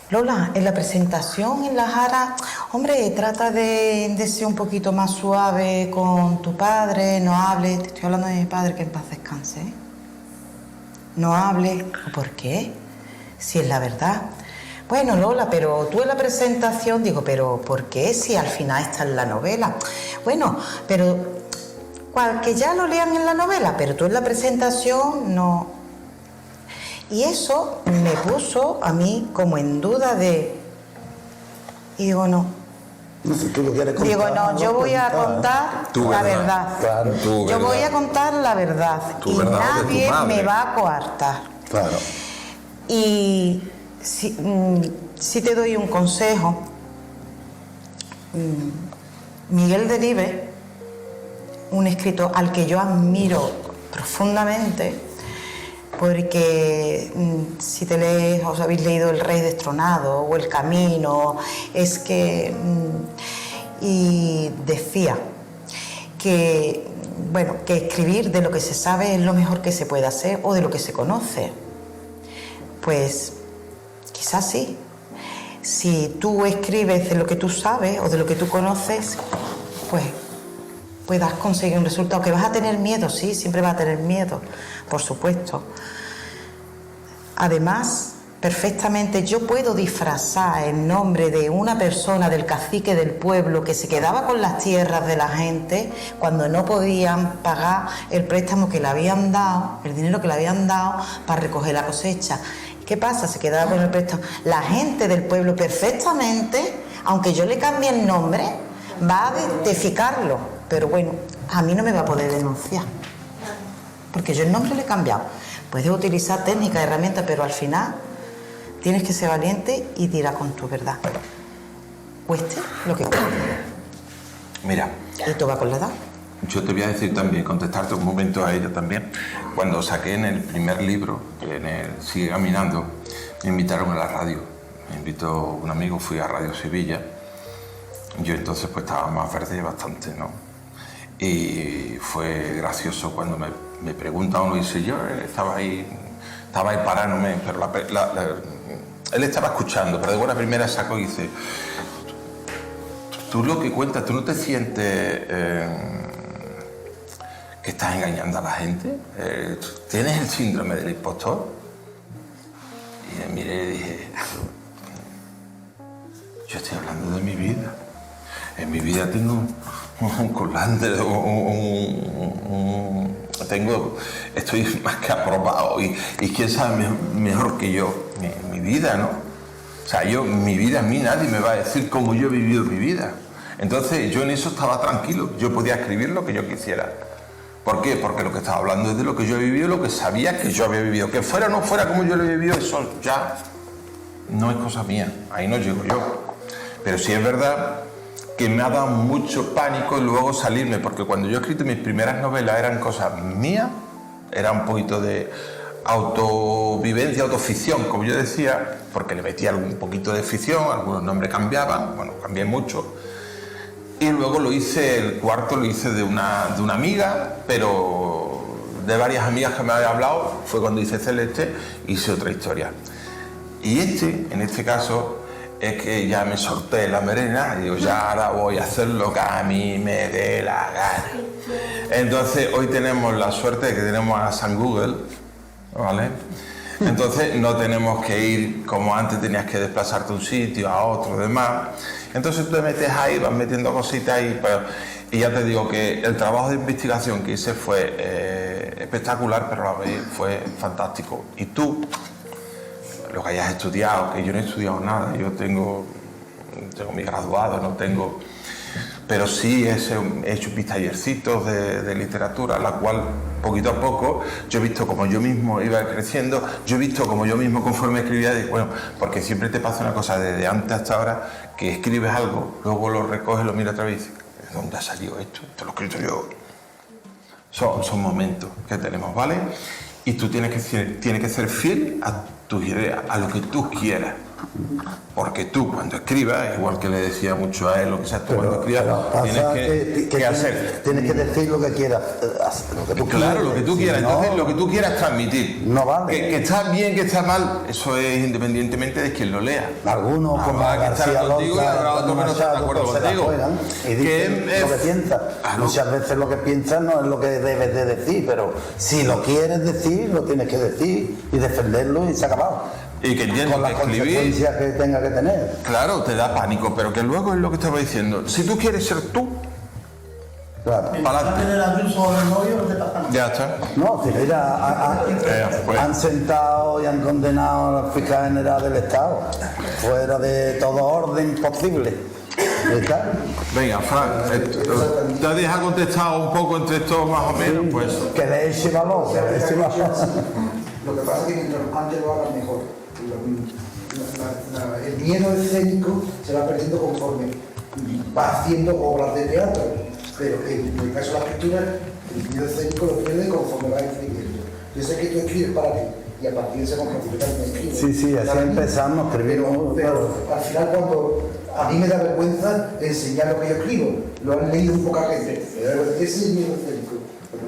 Lola, en la presentación en la Jara, hombre, trata de ser un poquito más suave con tu padre, no hables, te estoy hablando de mi padre, que en paz descanse, ¿eh? No hables. ¿Por qué? Si es la verdad. Bueno, Lola, pero tú en la presentación, digo, pero ¿por qué? Si al final está en la novela. Bueno, pero que ya lo lean en la novela, pero tú en la presentación no. Y eso me puso a mí como en duda de... Y digo, no. Si tú lo quieres contar, digo, no, yo voy a contar la verdad. Claro, yo voy a contar la verdad. Y nadie me va a coartar. Claro. Y si te doy un consejo, Miguel Delibes, un escritor al que yo admiro profundamente, porque si te lees, os habéis leído El Rey Destronado o El Camino, es que... y decía que, bueno, que escribir de lo que se sabe es lo mejor que se puede hacer o de lo que se conoce. Pues quizás sí. Si tú escribes de lo que tú sabes o de lo que tú conoces, pues puedas conseguir un resultado. Que vas a tener miedo, sí, siempre vas a tener miedo, por supuesto. Además, perfectamente yo puedo disfrazar el nombre de una persona, del cacique del pueblo, que se quedaba con las tierras de la gente cuando no podían pagar el préstamo que le habían dado, el dinero que le habían dado para recoger la cosecha. ¿Qué pasa? Se quedaba con el préstamo. La gente del pueblo perfectamente, aunque yo le cambie el nombre, va a identificarlo. Pero bueno, a mí no me va a poder denunciar, porque yo el nombre le he cambiado. Puedes utilizar técnicas, herramientas, pero al final tienes que ser valiente y tirar con tu verdad. Cueste lo que cueste. Mira. Y tú vas con la edad. Yo te voy a decir también, contestarte un momento a ella también. Cuando saqué en el primer libro, en el Sigue Caminando, me invitaron a la radio. Me invitó un amigo, fui a Radio Sevilla. Yo entonces pues estaba más verde bastante, ¿no? Y fue gracioso cuando me pregunta uno y dice, yo estaba ahí parándome, pero él estaba escuchando, pero de buena primera sacó y dice, tú lo que cuentas, ¿tú no te sientes que estás engañando a la gente? ¿Tienes el síndrome del impostor? Y le miré y dije, yo estoy hablando de mi vida. En mi vida tengo un colante, estoy más que aprobado y quién sabe mejor que yo mi vida, ¿no? O sea, mi vida, a mí nadie me va a decir cómo yo he vivido mi vida. Entonces yo en eso estaba tranquilo, yo podía escribir lo que yo quisiera. ¿Por qué? Porque lo que estaba hablando es de lo que yo he vivido, lo que sabía que yo había vivido. Que fuera o no fuera como yo lo he vivido, eso ya no es cosa mía, ahí no llego yo. Pero sí es verdad que me ha dado mucho pánico luego salirme, porque cuando yo he escrito mis primeras novelas eran cosas mías, era un poquito de autovivencia, autoficción, como yo decía, porque le metía un poquito de ficción, algunos nombres cambiaban, bueno, cambié mucho. Y luego el cuarto lo hice de una amiga, pero de varias amigas que me habían hablado, fue cuando hice Celeste, hice otra historia. Y en este caso, es que ya me solté la merena, y digo, ya ahora voy a hacer lo que a mí me dé la gana. Entonces, hoy tenemos la suerte de que tenemos a San Google, ¿vale? Entonces, no tenemos que ir como antes, tenías que desplazarte de un sitio a otro, demás. Entonces, tú te metes ahí, vas metiendo cositas ahí, y ya te digo que el trabajo de investigación que hice fue espectacular, pero a la vez fue fantástico. Y tú, lo que hayas estudiado, que yo no he estudiado nada, yo tengo mi graduado, no tengo, pero sí he hecho mis tallercitos de literatura, la cual poquito a poco yo he visto como yo mismo iba creciendo, yo he visto como yo mismo conforme escribía, bueno, porque siempre te pasa una cosa desde antes hasta ahora, que escribes algo, luego lo recoges, lo miras otra vez y dices, ¿de dónde ha salido esto? Esto lo he escrito yo. Son momentos que tenemos, ¿vale? Y tú tienes que ser fiel a tus ideas, a lo que tú quieras. Porque tú cuando escribas, igual que le decía mucho a él, lo que sea, tú cuando escribas tienes que hacer. Tienes que decir lo que quieras, lo que tú quieras. Claro, lo que tú quieras. Entonces, lo que tú quieras transmitir. No vale. Que está bien, que está mal, eso es independientemente de quien lo lea. Algunos, como García contigo y habrá otros que no están de acuerdo contigo. Y dicen lo que pienssan. Muchas veces lo que piensas no es lo que debes de decir, pero si lo quieres decir, lo tienes que decir y defenderlo y se ha acabado. Y que entiendo con las que escribir, consecuencias que tenga que tener. Claro, te da pánico, pero que luego es lo que estaba diciendo. Si tú quieres ser tú, claro. Ya está. No, si mira, han sentado y han condenado al fiscal general del Estado, fuera de todo orden posible. ¿Está? Venga, Fran, te has contestado un poco entre todos más o menos, pues. Que de ese valor, Lo que pasa es que mientras antes lo hagan mejor. El miedo escénico se va perdiendo conforme va haciendo obras de teatro, pero en el caso de la escritura, el miedo escénico lo pierde conforme va escribiendo. Yo sé que tú escribes para ti, y a partir de ese momento yo también escribo. Sí, así empezamos, escribimos. Pero al final, cuando a mí me da vergüenza enseñar lo que yo escribo, lo han leído un poca gente, ese es el miedo escénico.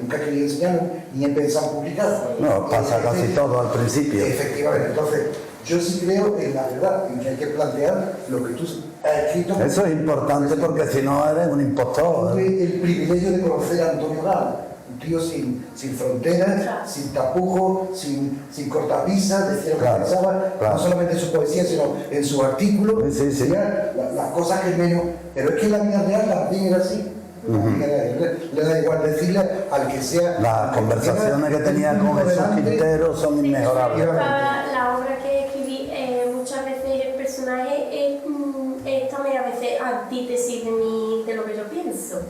Nunca he querido enseñarlo, ni he pensado publicarlo. No, pasa casi todo al principio. Efectivamente, entonces yo sí creo en la verdad, en que hay que plantear lo que tú has escrito. Eso es importante porque si no eres un impostor. Tuve el privilegio de conocer a Antonio Gala, un tío sin fronteras, sin tapujos, sin cortapisas, decía lo que pensaba, no solamente en su poesía, sino en sus artículos, las cosas que menos. Pero es que la vida real también era así. Le da igual decirle al que sea. Las conversaciones que tenía con esos Quinteros son inmejorables. La obra que escribí, muchas veces el personaje es también a veces antítesis de lo que yo pienso.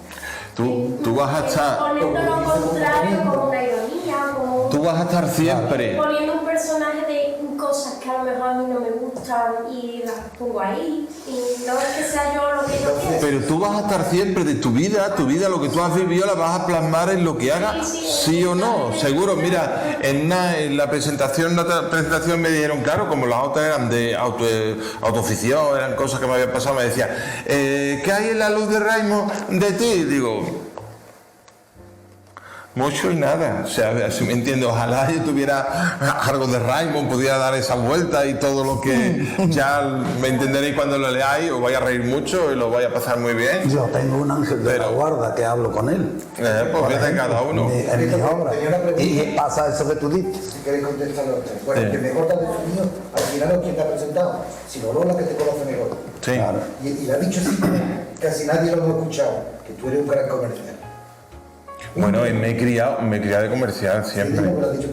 Tú vas a estar. Poniendo lo contrario como una ironía, como. Tú vas a estar siempre. Poniendo un personaje de cosas que a lo mejor a mí no me gustan y las pongo ahí. Y no es que sea yo lo que yo pienso. Pero tú vas a estar siempre de tu vida, lo que tú has vivido, la vas a plasmar en lo que hagas, sí o no, seguro. Mira, en la presentación me dijeron, claro, como las otras eran de autoficción, eran cosas que me habían pasado, me decían, ¿qué hay en la luz de Raymond de ti? Digo, mucho y nada, o sea, si me entiendes, ojalá yo tuviera algo de Raymond, pudiera dar esa vuelta y todo lo que ya me entenderéis cuando lo leáis, os vais a reír mucho y lo vais a pasar muy bien. Yo tengo un ángel de la guarda que hablo con él. Pues fíjate cada uno. En mi obra. Y pasa eso que tú dices. Si queréis contestarlo. Bueno, el que mejor te ha definido, al final es quien te ha presentado, sino Lola que te conoce mejor. Sí. Claro. Y le ha dicho así, casi nadie lo ha escuchado, que tú eres un gran comercial. Bueno, me he criado de comercial siempre. Sí, no me lo has dicho,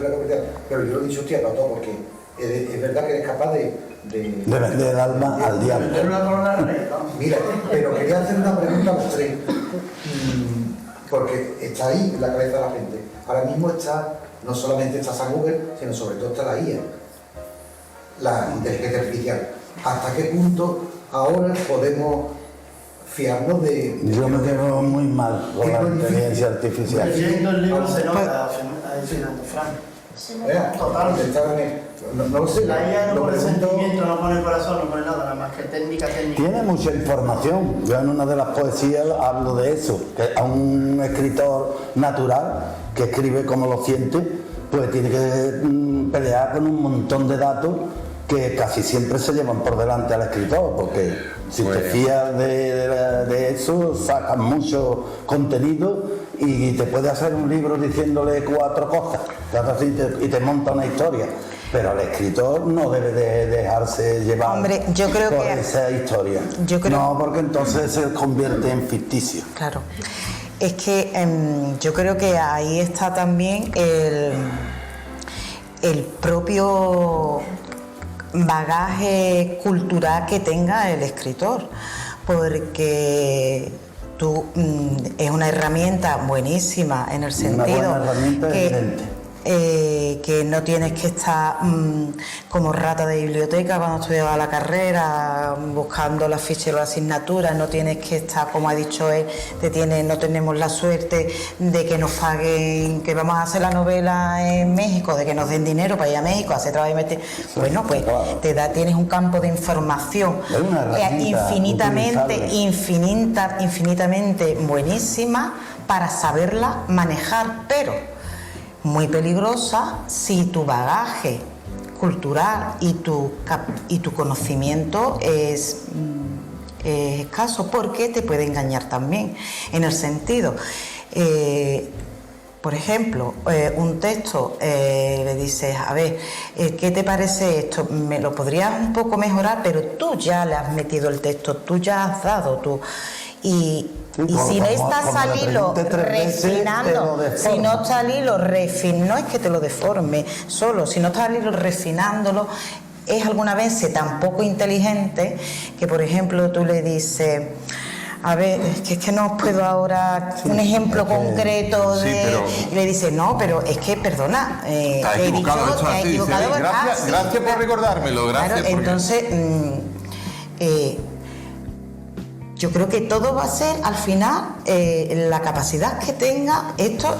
pero yo lo he dicho, hostia, para todo, porque es verdad que eres capaz de de vender el alma al diablo. Mira, pero quería hacer una pregunta a los tres, porque está ahí en la cabeza de la gente. Ahora mismo no solamente está San Google, sino sobre todo está la IA, la inteligencia artificial. ¿Hasta qué punto ahora podemos fiarnos de...? Yo me quedo muy mal con la inteligencia artificial. Leyendo el libro se nota, Fran. Total, no lo sé. La IA no pone sentimiento, no pone corazón, no pone nada más que técnica. Tiene mucha información. Yo en una de las poesías hablo de eso, que a un escritor natural que escribe como lo siente, pues tiene que pelear con un montón de datos que casi siempre se llevan por delante al escritor, porque si te fías de eso, sacas mucho contenido y te puede hacer un libro diciéndole 4 cosas, y te monta una historia. Pero el escritor no debe de dejarse llevar por esa historia. No, porque entonces se convierte en ficticio. Claro. Es que yo creo que ahí está también el propio bagaje cultural que tenga el escritor, porque es una herramienta buenísima en el sentido que no tienes que estar como rata de biblioteca cuando estudiaba la carrera buscando las fichas y las asignaturas, no tienes que estar, como ha dicho él, no tenemos la suerte de que nos paguen, que vamos a hacer la novela en México, de que nos den dinero para ir a México a hacer trabajo y meter. Bueno, pues tienes un campo de información infinitamente buenísima para saberla manejar, pero muy peligrosa si tu bagaje cultural y tu conocimiento es escaso, porque te puede engañar también, en el sentido, por ejemplo, un texto, le dices, a ver, ¿qué te parece esto? Me lo podrías un poco mejorar, pero tú ya le has metido el texto, tú ya has dado tú. Y si no estás al hilo refinando, si no estás al hilo no es que te lo deforme solo, si no estás al hilo refinándolo, es alguna vez tan poco inteligente que, por ejemplo, tú le dices, a ver, es que no puedo ahora un ejemplo concreto de... Y le dices, no, pero es que, perdona, te has equivocado, gracias por recordármelo, gracias. Claro, entonces, yo creo que todo va a ser, al final, la capacidad que tenga esto,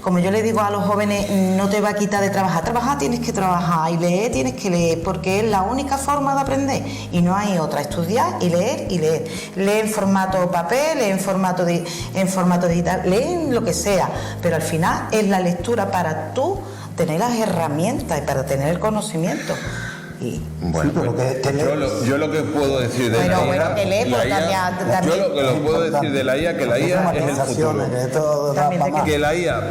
como yo le digo a los jóvenes, no te va a quitar de trabajar. Trabajar tienes que trabajar y leer tienes que leer, porque es la única forma de aprender y no hay otra. Estudiar y leer y leer. Lee en formato papel, lee en formato digital, lee en lo que sea, pero al final es la lectura para tú tener las herramientas y para tener el conocimiento. Bueno, yo lo que puedo decir de la IA, que la IA es el futuro, que la IA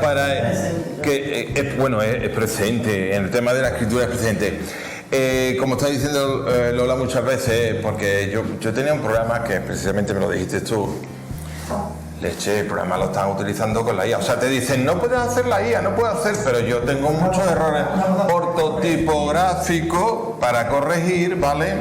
es presente, en el tema de la escritura es presente. Como está diciendo Lola muchas veces, porque yo tenía un programa que precisamente me lo dijiste tú, leche, el programa lo están utilizando con la IA. O sea, te dicen, no puedes hacer la IA, no puedes hacer, pero yo tengo muchos errores ortotipográficos para corregir, ¿vale?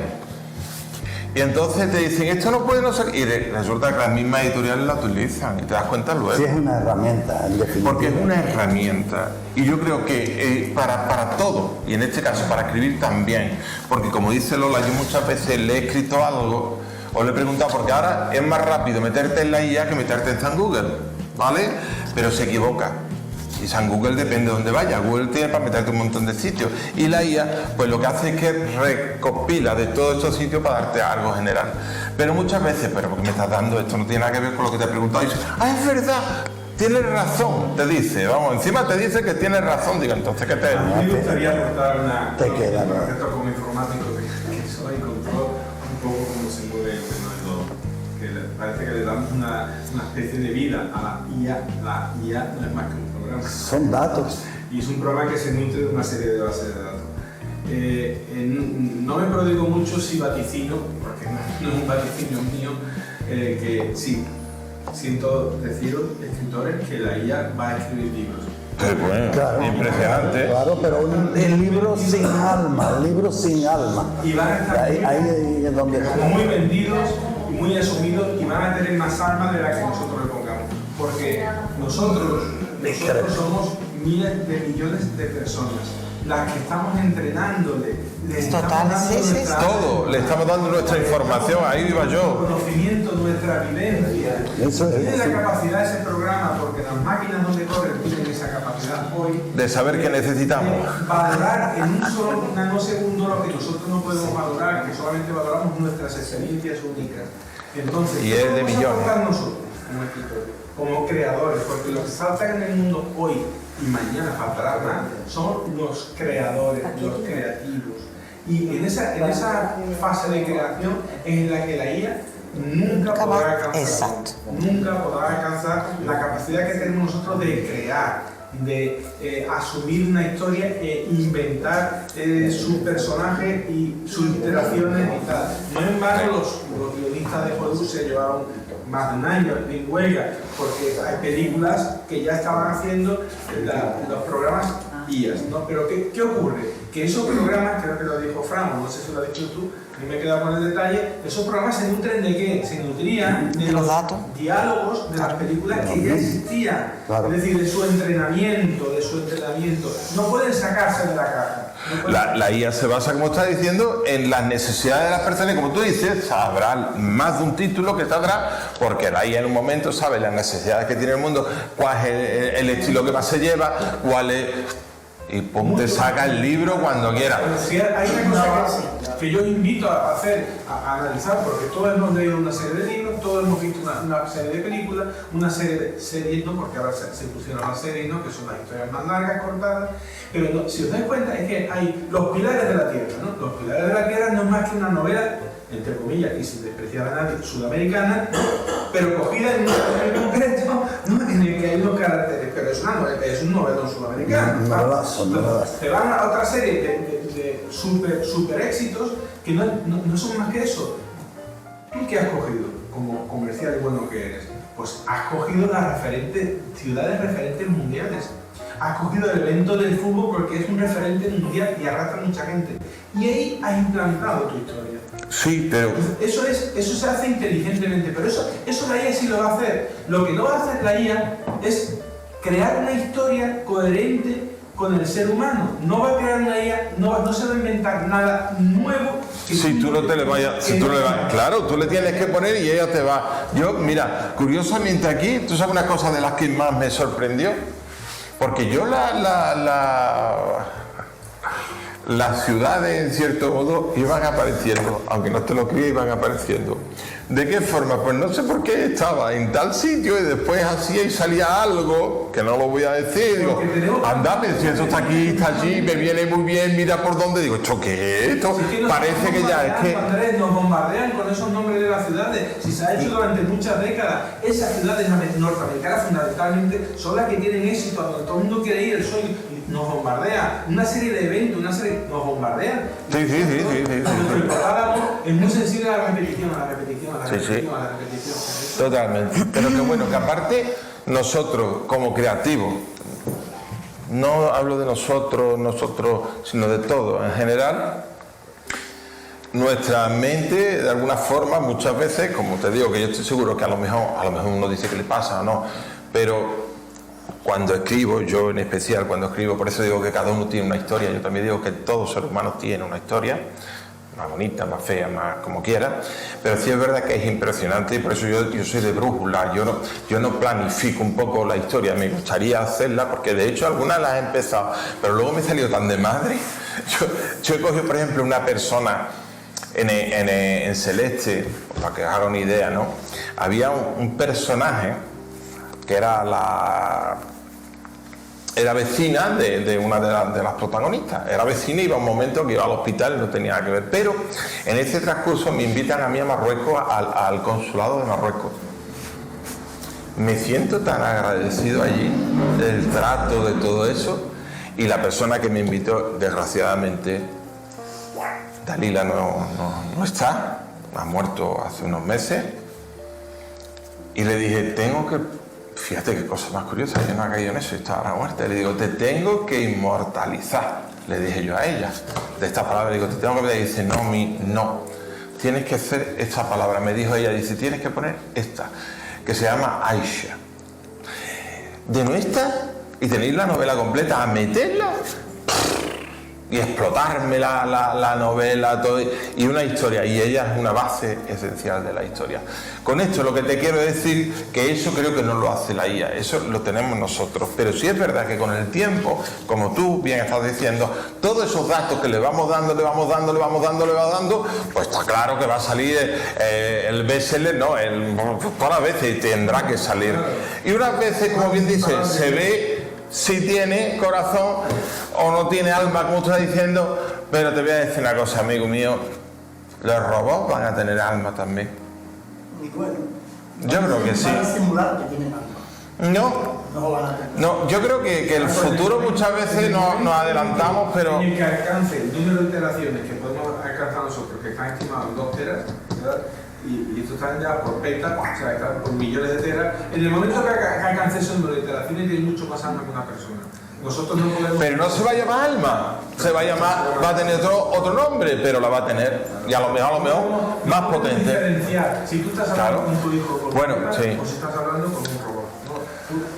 Y entonces te dicen, esto no puede no ser... Y resulta que las mismas editoriales la utilizan, y te das cuenta luego. Sí, es una herramienta, en definitiva. Porque es una herramienta. Y yo creo que para todo, y en este caso para escribir también, porque como dice Lola, yo muchas veces le he escrito algo, o le he preguntado, porque ahora es más rápido meterte en la IA que meterte en San Google, ¿vale? Pero se equivoca. Y San Google depende de dónde vaya. Google tiene para meterte un montón de sitios. Y la IA, pues lo que hace es que recopila de todos estos sitios para darte algo general. Pero muchas veces, pero porque me estás dando esto, no tiene nada que ver con lo que te he preguntado. Y dices, es verdad, tienes razón, te dice. Vamos, encima te dice que tienes razón. Digo, entonces, ¿qué te...? A mí me gustaría aportar una... Te queda, ¿no? Como informático que soy, con todo un poco cómo se mueve el tema de todo. Que parece que le damos una especie de vida a la IA. La IA no es más que un programa. Son datos. Y es un programa que se nutre de una serie de bases de datos. No me prodigo mucho si vaticino, porque no es un vaticinio mío, que sí, siento deciros, escritores, que la IA va a escribir libros. Qué bueno, Claro. impresionante. Claro, pero el libro sin alma, el libro sin alma. Y van a estar Ahí es donde como muy vendidos y muy asumidos y van a tener más alma de la que nosotros le pongamos. Porque nosotros somos miles de millones de personas las que estamos entrenándole. Le estamos dando Todo, le estamos dando nuestra información, ahí iba yo. Conocimiento, nuestra vivencia. Eso es, Tiene la sí. capacidad de ese programa, porque las máquinas donde corren tienen esa capacidad hoy. De saber qué necesitamos. Valorar en un solo nanosegundo lo que nosotros no podemos valorar, que solamente valoramos nuestras experiencias únicas. Entonces, Y es de ¿qué millones. podemos aportar nosotros como escritores, como creadores? Porque lo que falta en el mundo hoy y mañana faltará más son los creadores, los creativos. Y en esa fase de creación en la que la IA nunca podrá alcanzar. Nunca podrá alcanzar la capacidad que tenemos nosotros de crear, de asumir una historia e inventar su personaje y sus interacciones y tal. No en vano los guionistas de Hollywood se llevaron más de un año en huelga, porque hay películas que ya estaban haciendo los programas IAS, ¿no? Pero ¿qué ocurre? Que esos programas, creo que lo dijo Fran, no sé si lo has dicho tú, a mí me he quedado con el detalle, esos programas se nutren de qué? Se nutrían de los diálogos de las películas que ya existían, es decir, de su entrenamiento, no pueden sacarse de la caja. La IA se basa, como estás diciendo, en las necesidades de las personas y como tú dices, habrá más de un título que saldrá, porque la IA en un momento sabe las necesidades que tiene el mundo, cuál es el estilo que más se lleva, cuál es... Y pum, te saca el libro cuando quiera. Sí, hay una cosa que yo invito a hacer, a analizar, porque todos hemos leído una serie de libros, todos hemos visto una serie de películas, una serie de series, ¿no? Porque ahora se pusieron las series, ¿no? Que son las historias más largas, cortadas. Pero no, si os dais cuenta es que hay los pilares de la Tierra, ¿no? Los pilares de la Tierra no es más que una novela, entre comillas, y sin despreciar a nadie, sudamericana, pero cogida en un papel concreto, ¿no? En el que hay unos caracteres, pero es una novela, es un novelón sudamericano. Te van a otra serie de super éxitos que no son más que eso. ¿Tú qué has cogido como comercial y bueno que eres? Pues has cogido las ciudades referentes mundiales. Has cogido el evento del fútbol porque es un referente mundial y arrastra mucha gente. Y ahí has implantado tu historia. Sí, pero... Eso se hace inteligentemente, pero eso la IA sí lo va a hacer. Lo que no va a hacer la IA es crear una historia coherente con el ser humano. No va a crear una IA, no se va a inventar nada nuevo. Si tú no te le vayas, claro, tú le tienes que poner y ella te va. Yo, mira, curiosamente aquí, tú sabes una cosa de las que más me sorprendió, porque yo las ciudades, en cierto modo, iban apareciendo, aunque no te lo creas, iban apareciendo. ¿De qué forma? Pues no sé por qué estaba en tal sitio y después hacía y salía algo, que no lo voy a decir, digo, andame, si eso está aquí, está allí, me viene muy bien, mira por dónde, digo, ¿esto qué es? Esto parece que ya es que... Andrés, nos bombardean con esos nombres de las ciudades, si se ha hecho durante muchas décadas, esas ciudades norteamericanas fundamentalmente son las que tienen éxito, a donde todo el mundo quiere ir, el sueño, nos bombardea, una serie de eventos, nos bombardean. Sí. Nuestro hipotálamo es muy sensible a la repetición, a la repetición. Totalmente. Pero que bueno, que aparte nosotros como creativos, no hablo de nosotros, sino de todo en general, nuestra mente de alguna forma muchas veces, como te digo, que yo estoy seguro que a lo mejor uno dice que le pasa o no, pero cuando escribo, yo en especial cuando escribo, por eso digo que cada uno tiene una historia, yo también digo que todos los seres humanos tienen una historia, más bonita, más fea, más como quiera, pero sí es verdad que es impresionante y por eso yo soy de brújula, yo no planifico un poco la historia, me gustaría hacerla porque de hecho algunas las he empezado, pero luego me he salido tan de madre. Yo he cogido por ejemplo una persona en Celeste, para que os haga una idea, ¿no? Había un personaje que era vecina de una de las protagonistas. Era vecina y iba un momento que iba al hospital y no tenía nada que ver. Pero en ese transcurso me invitan a mí a Marruecos, al consulado de Marruecos. Me siento tan agradecido allí del trato, de todo eso. Y la persona que me invitó, desgraciadamente, Dalila no está. Ha muerto hace unos meses. Y le dije, tengo que fíjate qué cosa más curiosa, yo no he caído en eso, estaba a la muerte. Le digo, te tengo que inmortalizar, le dije yo a ella, de esta palabra, le digo, te tengo que ver, y dice, no, tienes que hacer esta palabra, me dijo ella, dice, tienes que poner esta, que se llama Aisha. De nuestra, y tenéis la novela completa, a meterla y explotarme la novela, todo, y una historia, y ella es una base esencial de la historia. Con esto lo que te quiero decir, que eso creo que no lo hace la IA, eso lo tenemos nosotros, pero sí es verdad que con el tiempo, como tú bien estás diciendo, todos esos datos que le vamos dando, pues está claro que va a salir el bestseller, no, todas las veces tendrá que salir. Y unas veces, como bien dices, se ve si tiene corazón o no tiene alma, como tú estás diciendo, pero te voy a decir una cosa, amigo mío, los robots van a tener alma también. Y bueno, yo creo que sí. Van a simular que tienen alma. No, yo creo que el futuro muchas veces nos adelantamos, pero... Y que alcance el número de iteraciones que podemos alcanzar nosotros, que están estimados en 2 teras, ¿verdad? Y esto está ya por peta, o sea, está por millones de teras. En el momento que alcance ese número de iteraciones, tiene mucho más alma que una persona. Nosotros no podemos... Pero no se va a llamar alma, se va a llamar, va a tener otro nombre, pero la va a tener, y a lo mejor más potente. Diferenciar. Si tú estás hablando con tu hijo con bueno, sí. o si estás hablando con un robot. ¿No?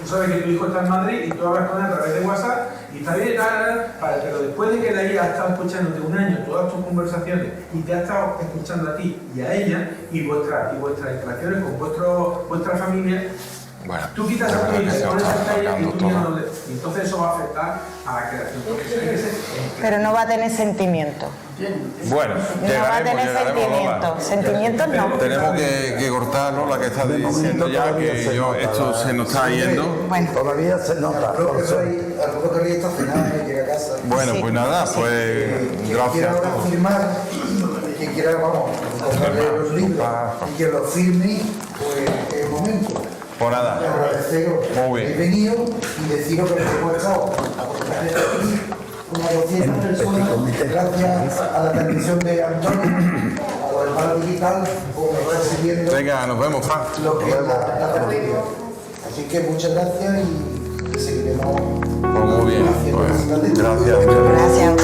Tú sabes que tu hijo está en Madrid y tú hablas con él a través de WhatsApp y está bien, pero después de que la IA ha estado escuchándote un año todas tus conversaciones y te ha estado escuchando a ti y a ella y vuestras interacciones con vuestra familia, bueno, tú quitas a tu hija y pones a ella y tú ya no le... Entonces eso va a afectar a la creación. Pero no va a tener sentimiento. Bueno, no va a tener sentimientos. Sentimientos no. Tenemos que cortar, ¿no? La que está diciendo ya, que esto se nos está yendo. Bueno, todavía se nota. Alguno querría estacionar y llega a casa. Bueno, pues nada, pues gracias. Quien quiera ahora firmar, quien quiera, vamos, comprarle los libros y que los firme, pues el momento. Por nada. Agradeceros muy bien. el venido y deciros que hemos estado acompañados aquí unas 200 personas, gracias a la transmisión de Antonio, a los hermanos digital, como está sirviendo. Venga, nos vemos, Fran. Lo que es la tertulia. Así que muchas gracias y seguiremos. Pues muy bien. Pues, gracias. gracias.